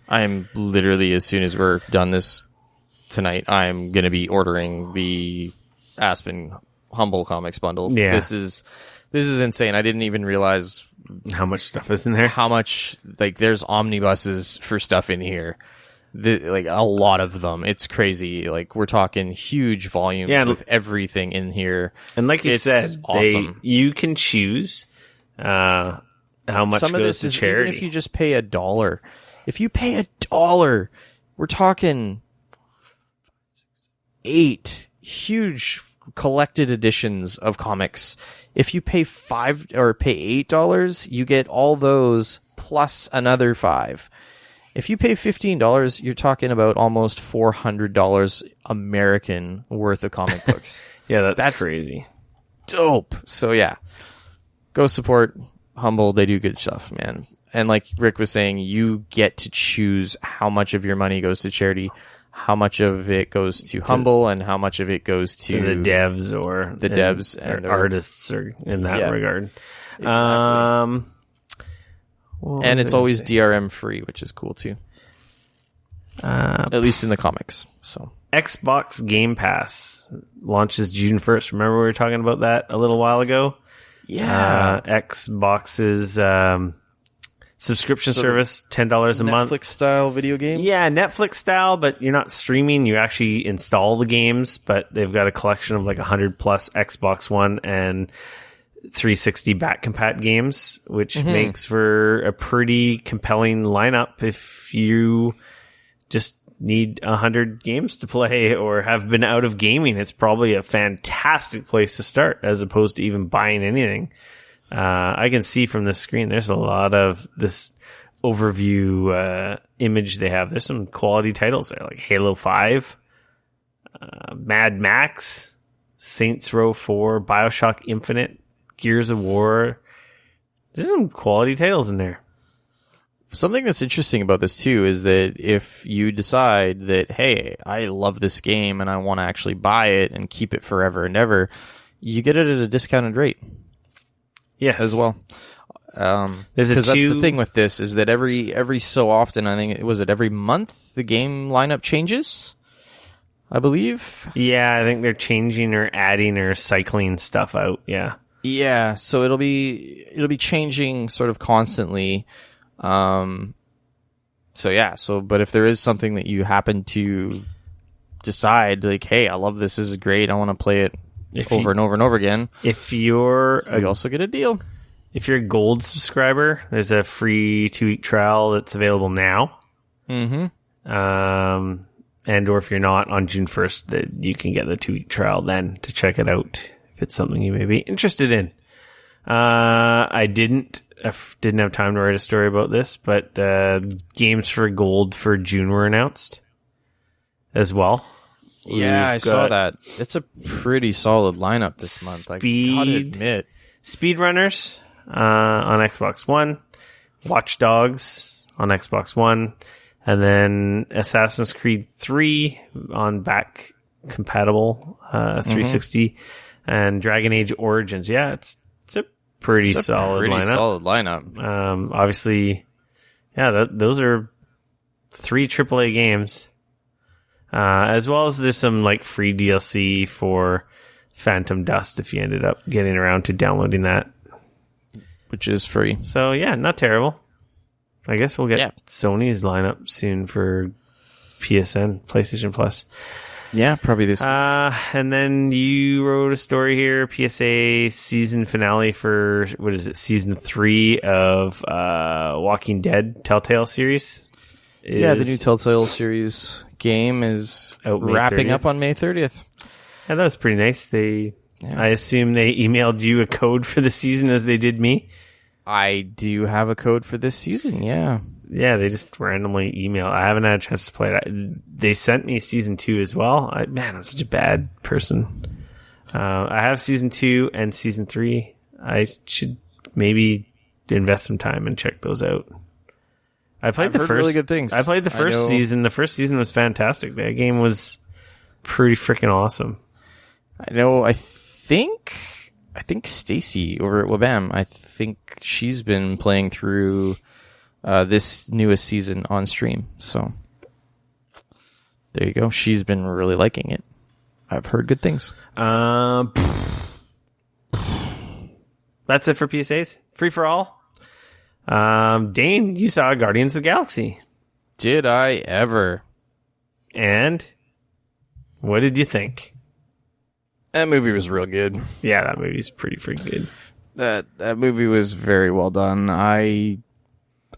I'm literally, as soon as we're done this tonight, I'm going to be ordering the Aspen Humble Comics bundle.
Yeah.
This is insane. I didn't even realize
how much stuff is in there.
How much, like, there's omnibuses for stuff in here. Like, a lot of them. It's crazy. Like, we're talking huge volumes with everything in here.
And like you said,
awesome.
You can choose how much
some
goes
of this
to
is
charity.
Even if you just pay $1. If you pay $1, we're talking 8 huge collected editions of comics. If you pay $5 or pay $8, you get all those plus another $5. If you pay $15, you're talking about almost $400 American worth of comic books.
Yeah, that's crazy.
Dope. So yeah, go support Humble. They do good stuff, man. And like Rick was saying, you get to choose how much of your money goes to charity, how much of it goes to Humble, and how much of it goes to
the devs or
the devs and
artists or in that regard.
Exactly. And it's always DRM free, which is cool too. At least in the comics. So
Xbox Game Pass launches June 1st. Remember we were talking about that a little while ago?
Yeah.
Xbox's subscription service, $10 a month.
Netflix style video games?
Yeah, Netflix style, but you're not streaming. You actually install the games, but they've got a collection of like 100 plus Xbox One and 360 back compat games, which makes for a pretty compelling lineup if you just need 100 games to play or have been out of gaming. It's probably a fantastic place to start as opposed to even buying anything. I can see from the screen there's a lot of this overview image they have. There's some quality titles there, like Halo 5, Mad Max, Saints Row 4, BioShock Infinite, Gears of War. There's some quality titles in there.
Something that's interesting about this too is that if you decide that, hey, I love this game and I want to actually buy it and keep it forever and ever, you get it at a discounted rate.
Yes,
as well. Because that's the thing with this is that every so often, I think every month the game lineup changes. I believe.
Yeah, I think they're changing or adding or cycling stuff out. Yeah.
Yeah, so it'll be changing sort of constantly. But if there is something that you happen to decide, like, hey, I love this is great, I want to play it over and over and over again.
If you
also get a deal.
If you're a gold subscriber, there's a free 2-week trial that's available now.
Mm-hmm.
And or if you're not, on June 1st, that you can get the 2-week trial then to check it out if it's something you may be interested in. I didn't have time to write a story about this, but games for gold for June were announced as well.
Yeah, I saw that. It's a pretty solid lineup this month. I gotta admit.
Speedrunners on Xbox One, Watch Dogs on Xbox One, and then Assassin's Creed 3 on back compatible 360, and Dragon Age Origins. Yeah, it's a pretty solid lineup. Obviously, yeah, those are 3 AAA games. As well as there's some like free DLC for Phantom Dust if you ended up getting around to downloading that,
which is free.
So yeah, not terrible. I guess we'll get Sony's lineup soon for PSN, PlayStation Plus.
Yeah, probably this week.
And then you wrote a story here, PSA season finale for, what is it, season 3 of Walking Dead Telltale series.
The new Telltale series game is wrapping up on May 30th.
Yeah, that was pretty nice. I assume they emailed you a code for the season as they did me.
I do have a code for this season, yeah.
Yeah, they just randomly email. I haven't had a chance to play it. They sent me season 2 as well. I'm such a bad person. I have season 2 and season 3. I should maybe invest some time and check those out. I've heard really good things. I played the first season. The first season was fantastic. That game was pretty freaking awesome.
I know. I think Stacy over at Wabam, I think she's been playing through this newest season on stream. So there you go. She's been really liking it. I've heard good things.
That's it for PSAs. Free for all. Dane, you saw Guardians of the Galaxy.
Did I ever?
And what did you think?
That movie was real good.
Yeah, that movie's pretty freaking good.
That movie was very well done. I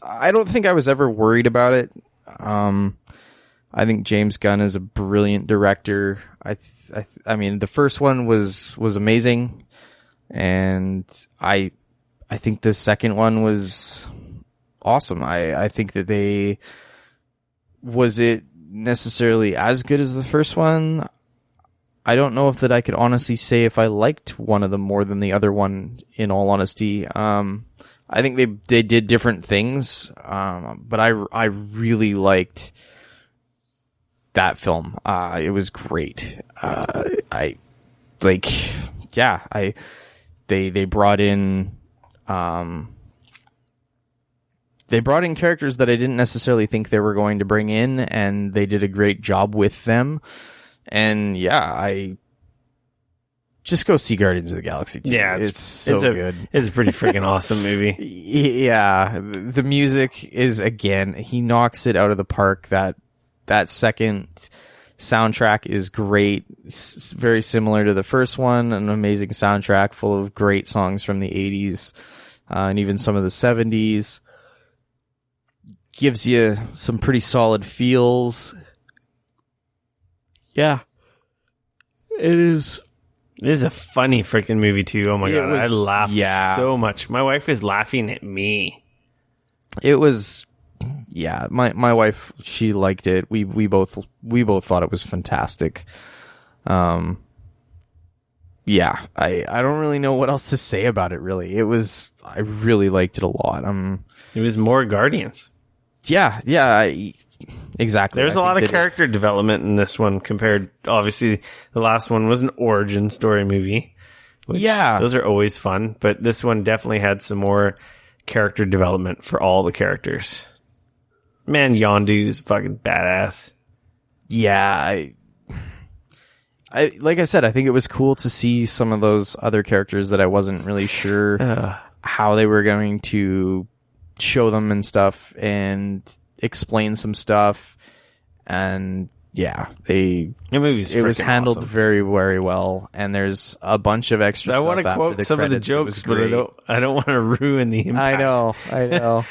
don't think I was ever worried about it. I think James Gunn is a brilliant director. I mean, the first one was amazing, and I think the second one was awesome. I think that they Was it necessarily as good as the first one? I don't know if that I could honestly say if I liked one of them more than the other one, in all honesty. I think they did different things, but I really liked that film. It was great. They brought in characters that I didn't necessarily think they were going to bring in, and they did a great job with them. And I just go see Guardians of the Galaxy 2.
Yeah,
it's so good.
It's a pretty freaking awesome movie.
Yeah, the music is, again, he knocks it out of the park. That second soundtrack is great. It's very similar to the first one, an amazing soundtrack full of great songs from the 80s and even some of the 70s. Gives you some pretty solid feels. Yeah. It is
a funny freaking movie too. Oh my god, I laughed so much. My wife was laughing at me.
It was, my wife, she liked it. We both thought it was fantastic. I don't really know what else to say about it. Really, I really liked it a lot.
It was more Guardians.
Exactly.
There's a lot of character development in this one compared. Obviously, the last one was an origin story movie. Those are always fun, but this one definitely had some more character development for all the characters. Man, Yondu is fucking badass.
Yeah, I like I said, I think it was cool to see some of those other characters that I wasn't really sure how they were going to show them and stuff, and explain some stuff. And it was handled
awesome.
very, very well. And there's a bunch of extra stuff.
I want to quote some of the jokes, but I don't want to ruin the impact.
I know.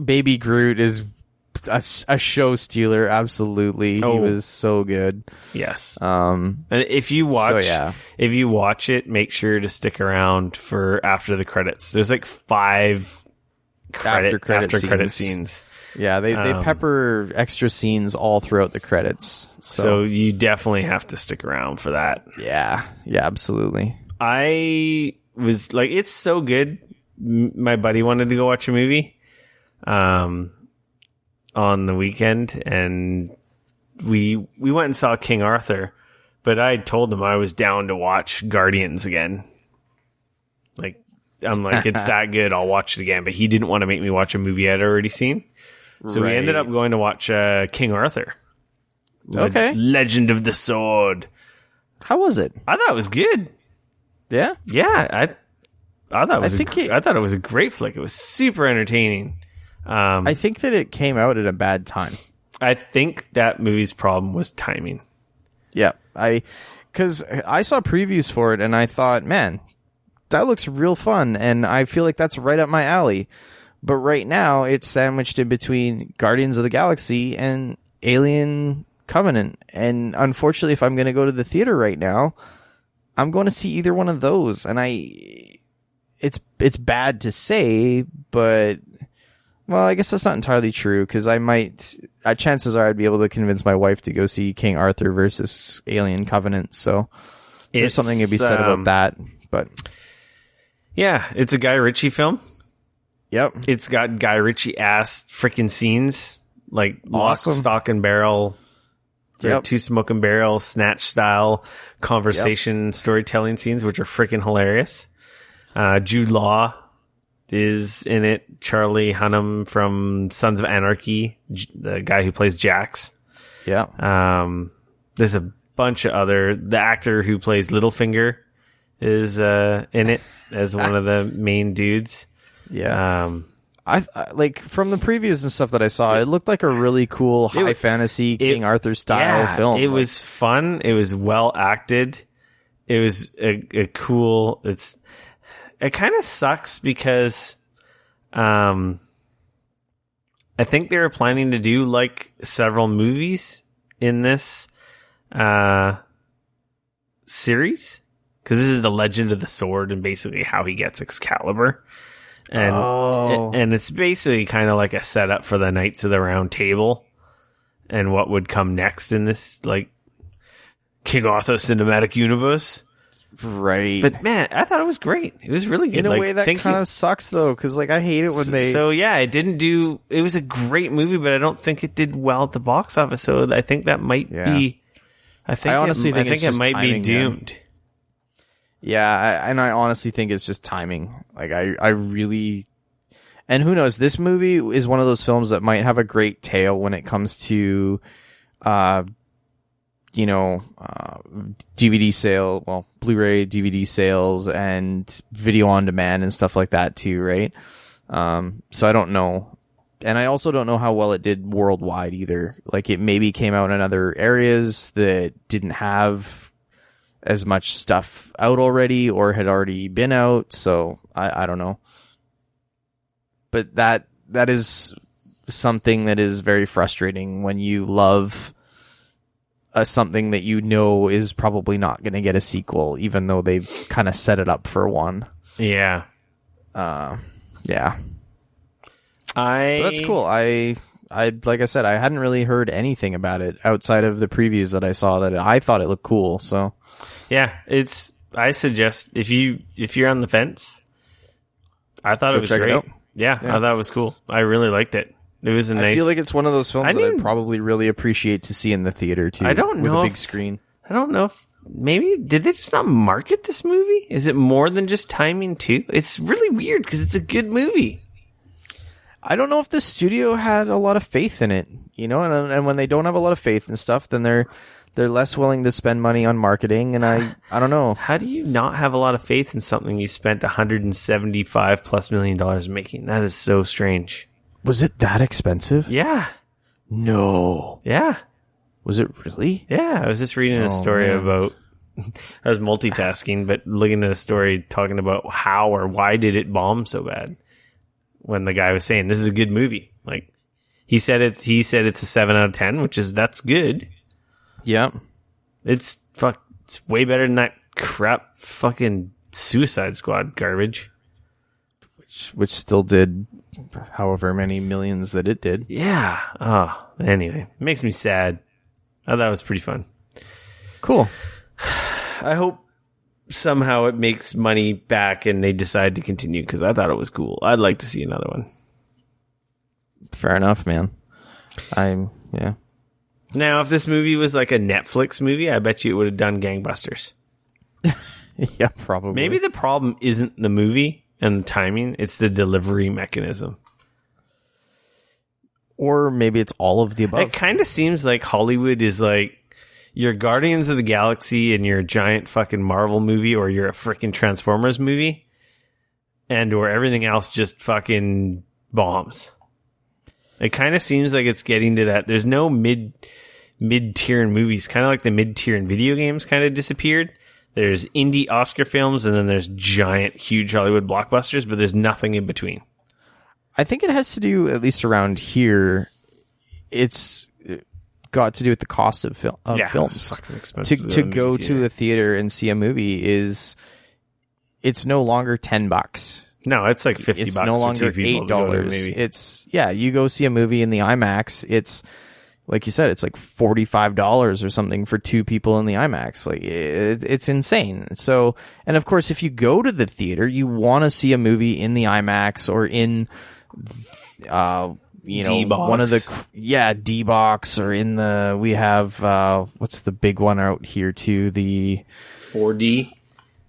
Baby Groot is a show stealer. Absolutely. He was so good.
Yes. And if you watch it, make sure to stick around for after the credits. There's like 5 after credit scenes.
Yeah, they pepper extra scenes all throughout the credits.
So you definitely have to stick around for that.
Yeah, absolutely.
I was like, it's so good. My buddy wanted to go watch a movie on the weekend, and we went and saw King Arthur, but I told him I was down to watch Guardians again. I'm like, it's that good, I'll watch it again. But he didn't want to make me watch a movie I'd already seen. So we ended up going to watch King Arthur.
Okay.
Legend of the Sword.
How was it?
I thought it was good.
Yeah?
Yeah. I thought it was a great flick. It was super entertaining.
I think that it came out at a bad time.
I think that movie's problem was timing.
Yeah. Because I saw previews for it and I thought, man, that looks real fun, and I feel like that's right up my alley. But right now, it's sandwiched in between Guardians of the Galaxy and Alien Covenant. And unfortunately, if I'm going to go to the theater right now, I'm going to see either one of those. And it's bad to say, but, well, I guess that's not entirely true, because chances are I'd be able to convince my wife to go see King Arthur versus Alien Covenant. So there's something to be said about that. But
yeah, it's a Guy Ritchie film.
Yep.
It's got Guy Ritchie-ass freaking scenes, like Lock, Stock, and Barrel, Two Smoking Barrel, Snatch style conversation storytelling scenes, which are freaking hilarious. Jude Law is in it. Charlie Hunnam from Sons of Anarchy, the guy who plays Jax.
Yeah.
There's a bunch of the actor who plays Littlefinger is in it as one of the main dudes.
Yeah. I like, from the previews and stuff that I saw, it looked like a really cool high fantasy King Arthur style film.
It was fun. It was well acted. It was a cool. It kind of sucks because, I think they were planning to do like several movies in this series, because this is the Legend of the Sword and basically how he gets Excalibur. and it's basically kind of like a setup for the Knights of the Round Table and what would come next in this like King Arthur cinematic universe.
Right.
But man, I thought it was great. It was really good.
In a way that kind of sucks though, because like I hate it when they.
So yeah, it was a great movie, but I don't think it did well at the box office. So I think that might be. I honestly think it might be doomed.
Yeah, I honestly think it's just timing. Like I really, and who knows? This movie is one of those films that might have a great tale when it comes to, DVD sale, well, Blu-ray, DVD sales, and video on demand and stuff like that too, right? So I don't know. And I also don't know how well it did worldwide either. Like it maybe came out in other areas that didn't have as much stuff out already or had already been out. So I don't know. But that is something that is very frustrating when you love something that you know is probably not going to get a sequel, even though they've kind of set it up for one.
Yeah.
Yeah. But that's cool. I like I said, I hadn't really heard anything about it outside of the previews that I saw that I thought it looked cool. So
yeah, I suggest if you're on the fence, I thought it was great. Yeah, I thought it was cool. I really liked it. It was I feel
like it's one of those films that I'd probably really appreciate to see in the theater too.
I don't know
with a big screen.
I don't know if maybe did they just not market this movie? Is it more than just timing too? It's really weird because it's a good movie.
I don't know if the studio had a lot of faith in it, and when they don't have a lot of faith in stuff, then they're less willing to spend money on marketing, and I don't know.
How do you not have a lot of faith in something you spent $175+ million making? That is so strange.
Was it that expensive?
Yeah.
No.
Yeah.
Was it really?
Yeah, I was just reading a story about I was multitasking, but looking at a story talking about how or why did it bomb so bad. When the guy was saying this is a good movie, like he said it's a 7 out of 10, that's good.
Yeah,
it's way better than that crap fucking Suicide Squad garbage,
which still did however many millions that it did.
Yeah. Oh, anyway, it makes me sad. I thought it was pretty fun.
Cool.
I hope somehow it makes money back and they decide to continue because I thought it was cool. I'd like to see another one.
Fair enough, man. Yeah.
Now, if this movie was like a Netflix movie, I bet you it would have done gangbusters.
Yeah, probably.
Maybe the problem isn't the movie and the timing, it's the delivery mechanism.
Or maybe it's all of the above.
It kind of seems like Hollywood is like you're Guardians of the Galaxy and you're a giant fucking Marvel movie or you're a freaking Transformers movie or everything else just fucking bombs. It kind of seems like it's getting to that. There's no mid-tier in movies, kind of like the mid-tier in video games kind of disappeared. There's indie Oscar films and then there's giant, huge Hollywood blockbusters, but there's nothing in between.
I think it has to do, at least around here, it's got to do with the cost of films. To go to a theater and see a movie it's no longer $10.
No, it's like $50.
It's no longer $8. You go see a movie in the IMAX. It's like you said, it's like $45 or something for two people in the IMAX. Like it's insane. So, and of course, if you go to the theater, you want to see a movie in the IMAX or in
D-box.
One of the D-box or in the we have what's the big one out here too, the
4D.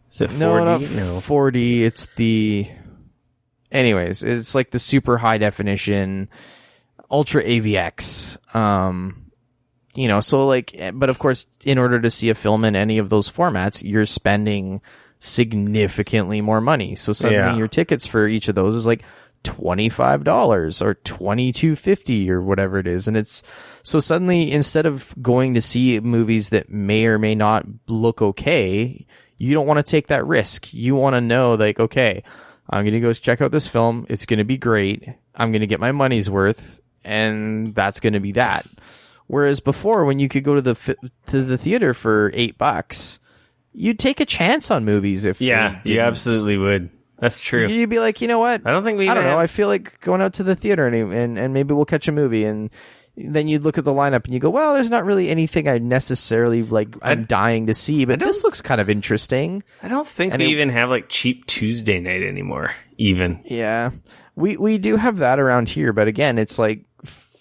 Is it 4D?
No, not 4D. It's the it's like the super high definition Ultra AVX. So like, but of course, in order to see a film in any of those formats, you're spending significantly more money. So suddenly your tickets for each of those is like $25 or $22.50 or whatever it is. And it's so suddenly instead of going to see movies that may or may not look okay, you don't want to take that risk. You want to know like, okay, I'm going to go check out this film. It's going to be great. I'm going to get my money's worth. And that's going to be that. Whereas before, when you could go to the theater for $8, you'd take a chance on movies. You
absolutely would. That's true.
You'd be like, you know what?
I don't think we.
I don't
even
know.
have-
I feel like going out to the theater and maybe we'll catch a movie, and then you'd look at the lineup and you go, well, there's not really anything I necessarily like. I'm dying to see, but this looks kind of interesting.
I don't think we even have like cheap Tuesday night anymore. Even
yeah, we do have that around here, but again, it's like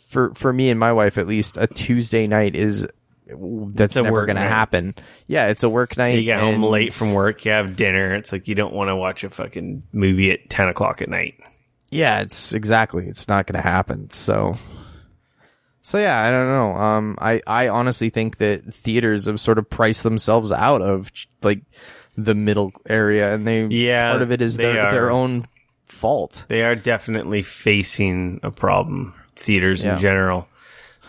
for me and my wife at least, a Tuesday night that's never going to happen. Yeah, it's a work night.
You get home late from work, you have dinner. It's like you don't want to watch a fucking movie at 10 o'clock at night.
Yeah, it's not going to happen. So yeah, I don't know. I honestly think that theaters have sort of priced themselves out of like the middle area, and part of it is their own fault.
They are definitely facing a problem. Theaters in general.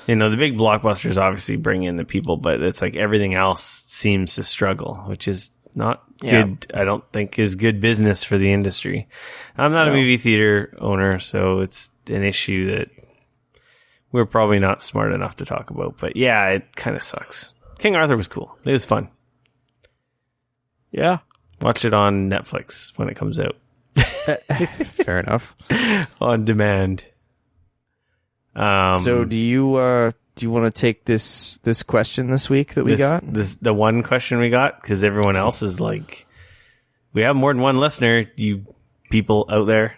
You know, the big blockbusters obviously bring in the people, but it's like everything else seems to struggle, which is not good. I don't think is good business for the industry. I'm not a movie theater owner, so it's an issue that we're probably not smart enough to talk about. But yeah, it kind of sucks. King Arthur was cool. It was fun.
Yeah.
Watch it on Netflix when it comes out.
Fair enough.
On demand.
So do you want to take this question this week that we got?
The one question we got, because everyone else is like, we have more than one listener, you people out there.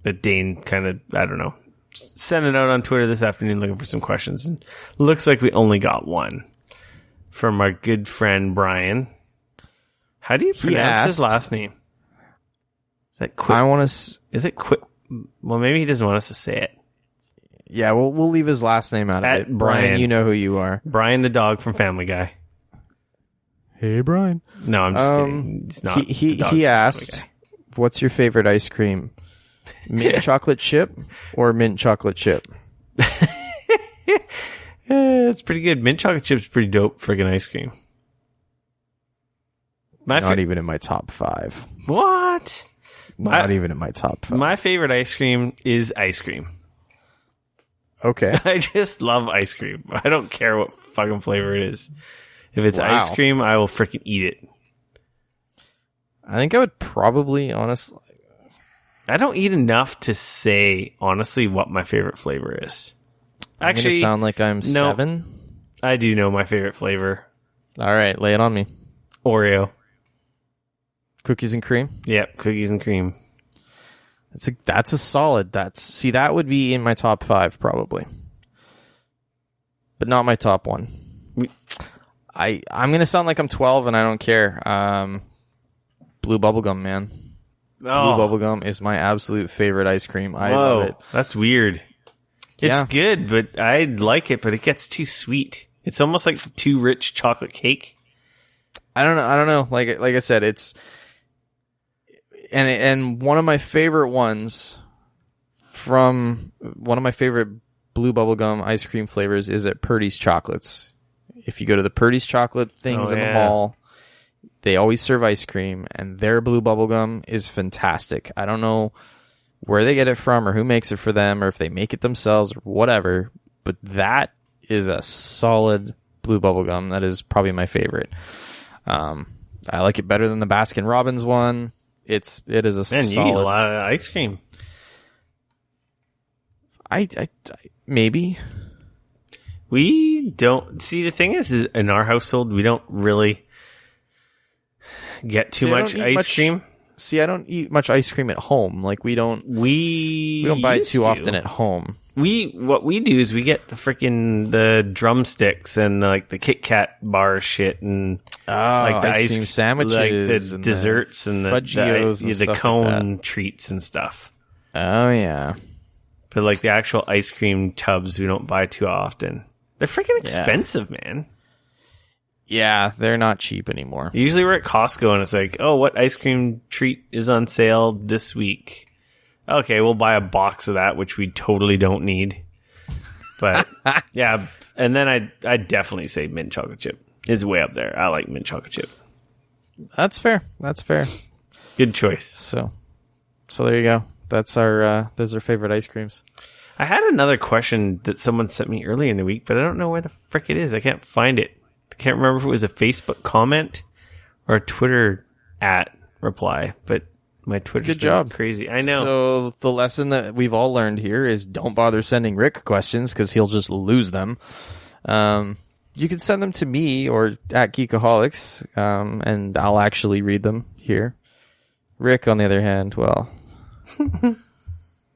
But Dane kind of, I don't know, sent it out on Twitter this afternoon looking for some questions. And looks like we only got one from our good friend Brian. How do you pronounce his last name? Is that quick? Is it quick? Well, maybe he doesn't want us to say it.
Yeah, we'll leave his last name out of it. Brian, you know who you are.
Brian the dog from Family Guy.
Hey, Brian.
No, I'm just kidding. It's not.
He asked, "What's your favorite ice cream? Mint chocolate chip or mint chocolate chip?"
It's pretty good. Mint chocolate chip's pretty dope. Friggin' ice cream.
Not even in my top 5.
What?
Not even in my top 5.
My favorite ice cream is ice cream.
Okay.
I just love ice cream. I don't care what fucking flavor it is. If it's ice cream, I will freaking eat it.
I think I would probably, honestly...
I don't eat enough to say, honestly, what my favorite flavor is.
Actually, I'm going to sound like I'm 7?
I do know my favorite flavor.
All right, lay it on me.
Oreo.
Cookies and cream?
Yep, cookies and cream.
That's a solid. That would be in my top 5 probably, but not my top 1. I'm gonna sound like I'm 12 and I don't care. Blue bubblegum, man. Blue bubblegum is my absolute favorite ice cream. I love it.
That's weird. It's good, but I like it, but it gets too sweet. It's almost like too rich chocolate cake.
I don't know. Like I said, it's. And one of my favorite ones from one of my favorite blue bubblegum ice cream flavors is at Purdy's Chocolates. If you go to the Purdy's Chocolate things in the mall, they always serve ice cream, and their blue bubblegum is fantastic. I don't know where they get it from or who makes it for them or if they make it themselves or whatever, but that is a solid blue bubblegum. That is probably my favorite. I like it better than the Baskin Robbins one. It is a solid.
You eat a lot of ice cream.
I maybe.
We don't see. The thing is in our household, we don't really get too much ice cream.
See, I don't eat much ice cream at home. Like we don't buy it too often at home.
What we do is we get the drumsticks and the Kit Kat bar shit and like the
ice cream sandwiches,
like the desserts and the cone
like
treats and stuff.
Oh yeah,
but like the actual ice cream tubs, we don't buy too often. They're freaking expensive, man.
Yeah, they're not cheap anymore.
Usually we're at Costco and it's like, oh, what ice cream treat is on sale this week? Okay, we'll buy a box of that, which we totally don't need. But yeah, and then I definitely say mint chocolate chip. It's way up there. I like mint chocolate chip.
That's fair.
Good choice.
So there you go. That's those are favorite ice creams.
I had another question that someone sent me earlier in the week, but I don't know where the frick it is. I can't find it. I can't remember if it was a Facebook comment or a Twitter @ reply, but My Twitter's
Good job.
Crazy. I know.
So the lesson that we've all learned here is don't bother sending Rick questions because he'll just lose them. You can send them to me or at Geekoholics, and I'll actually read them here. Rick, on the other hand, well,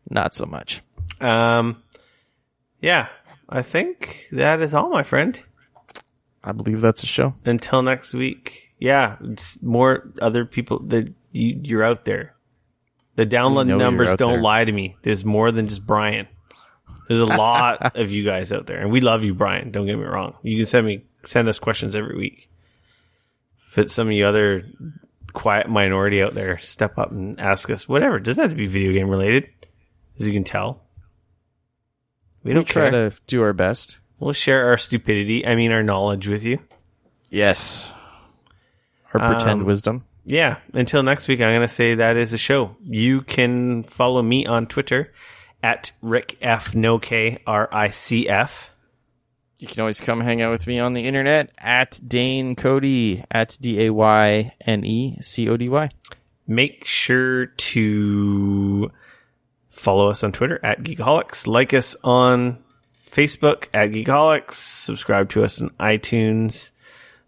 not so much.
Yeah, I think that is all, my friend.
I believe that's a show.
Until next week. Yeah, it's more other people that you're out there. The download numbers don't lie to me. There's more than just Brian. There's a lot of you guys out there, and we love you, Brian. Don't get me wrong. You can send us questions every week. But some of you other quiet minority out there, step up and ask us whatever. It doesn't have to be video game related, as you can tell. We don't
try to do our best.
We'll share our stupidity. I mean, our knowledge with you.
Yes. Our pretend wisdom.
Yeah. Until next week, I'm going to say that is a show. You can follow me on Twitter at RickF, RICF.
You can always come hang out with me on the internet at Dane Cody, at DAYNECODY.
Make sure to follow us on Twitter at Geekoholics. Like us on Facebook at Geekoholics. Subscribe to us on iTunes,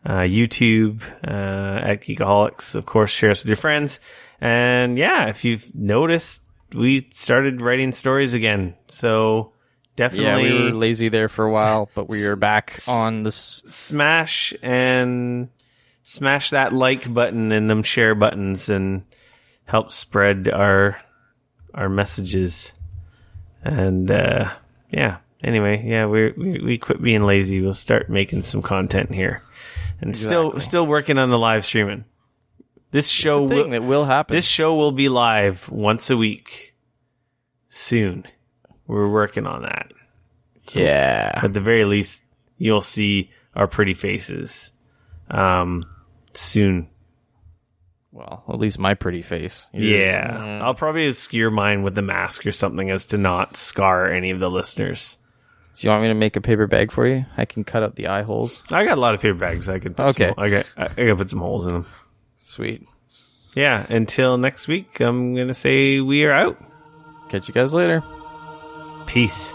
YouTube at Geekoholics. Of course, share us with your friends. And yeah, if you've noticed, we started writing stories again. So definitely.
Yeah, we were lazy there for a while, but we are back on this.
Smash that like button and them share buttons and help spread our messages. And yeah. Anyway, yeah, we quit being lazy. We'll start making some content here, and still working on the live streaming. This show
will happen.
This show will be live once a week soon. We're working on that. So
yeah.
At the very least, you'll see our pretty faces soon.
Well, at least my pretty face.
Yeah. I'll probably obscure mine with the mask or something as to not scar any of the listeners.
Do you want me to make a paper bag for you? I can cut out the eye holes.
I got a lot of paper bags. I could put I gotta put some holes in them.
Sweet.
Yeah, until next week, I'm going to say we are out.
Catch you guys later.
Peace.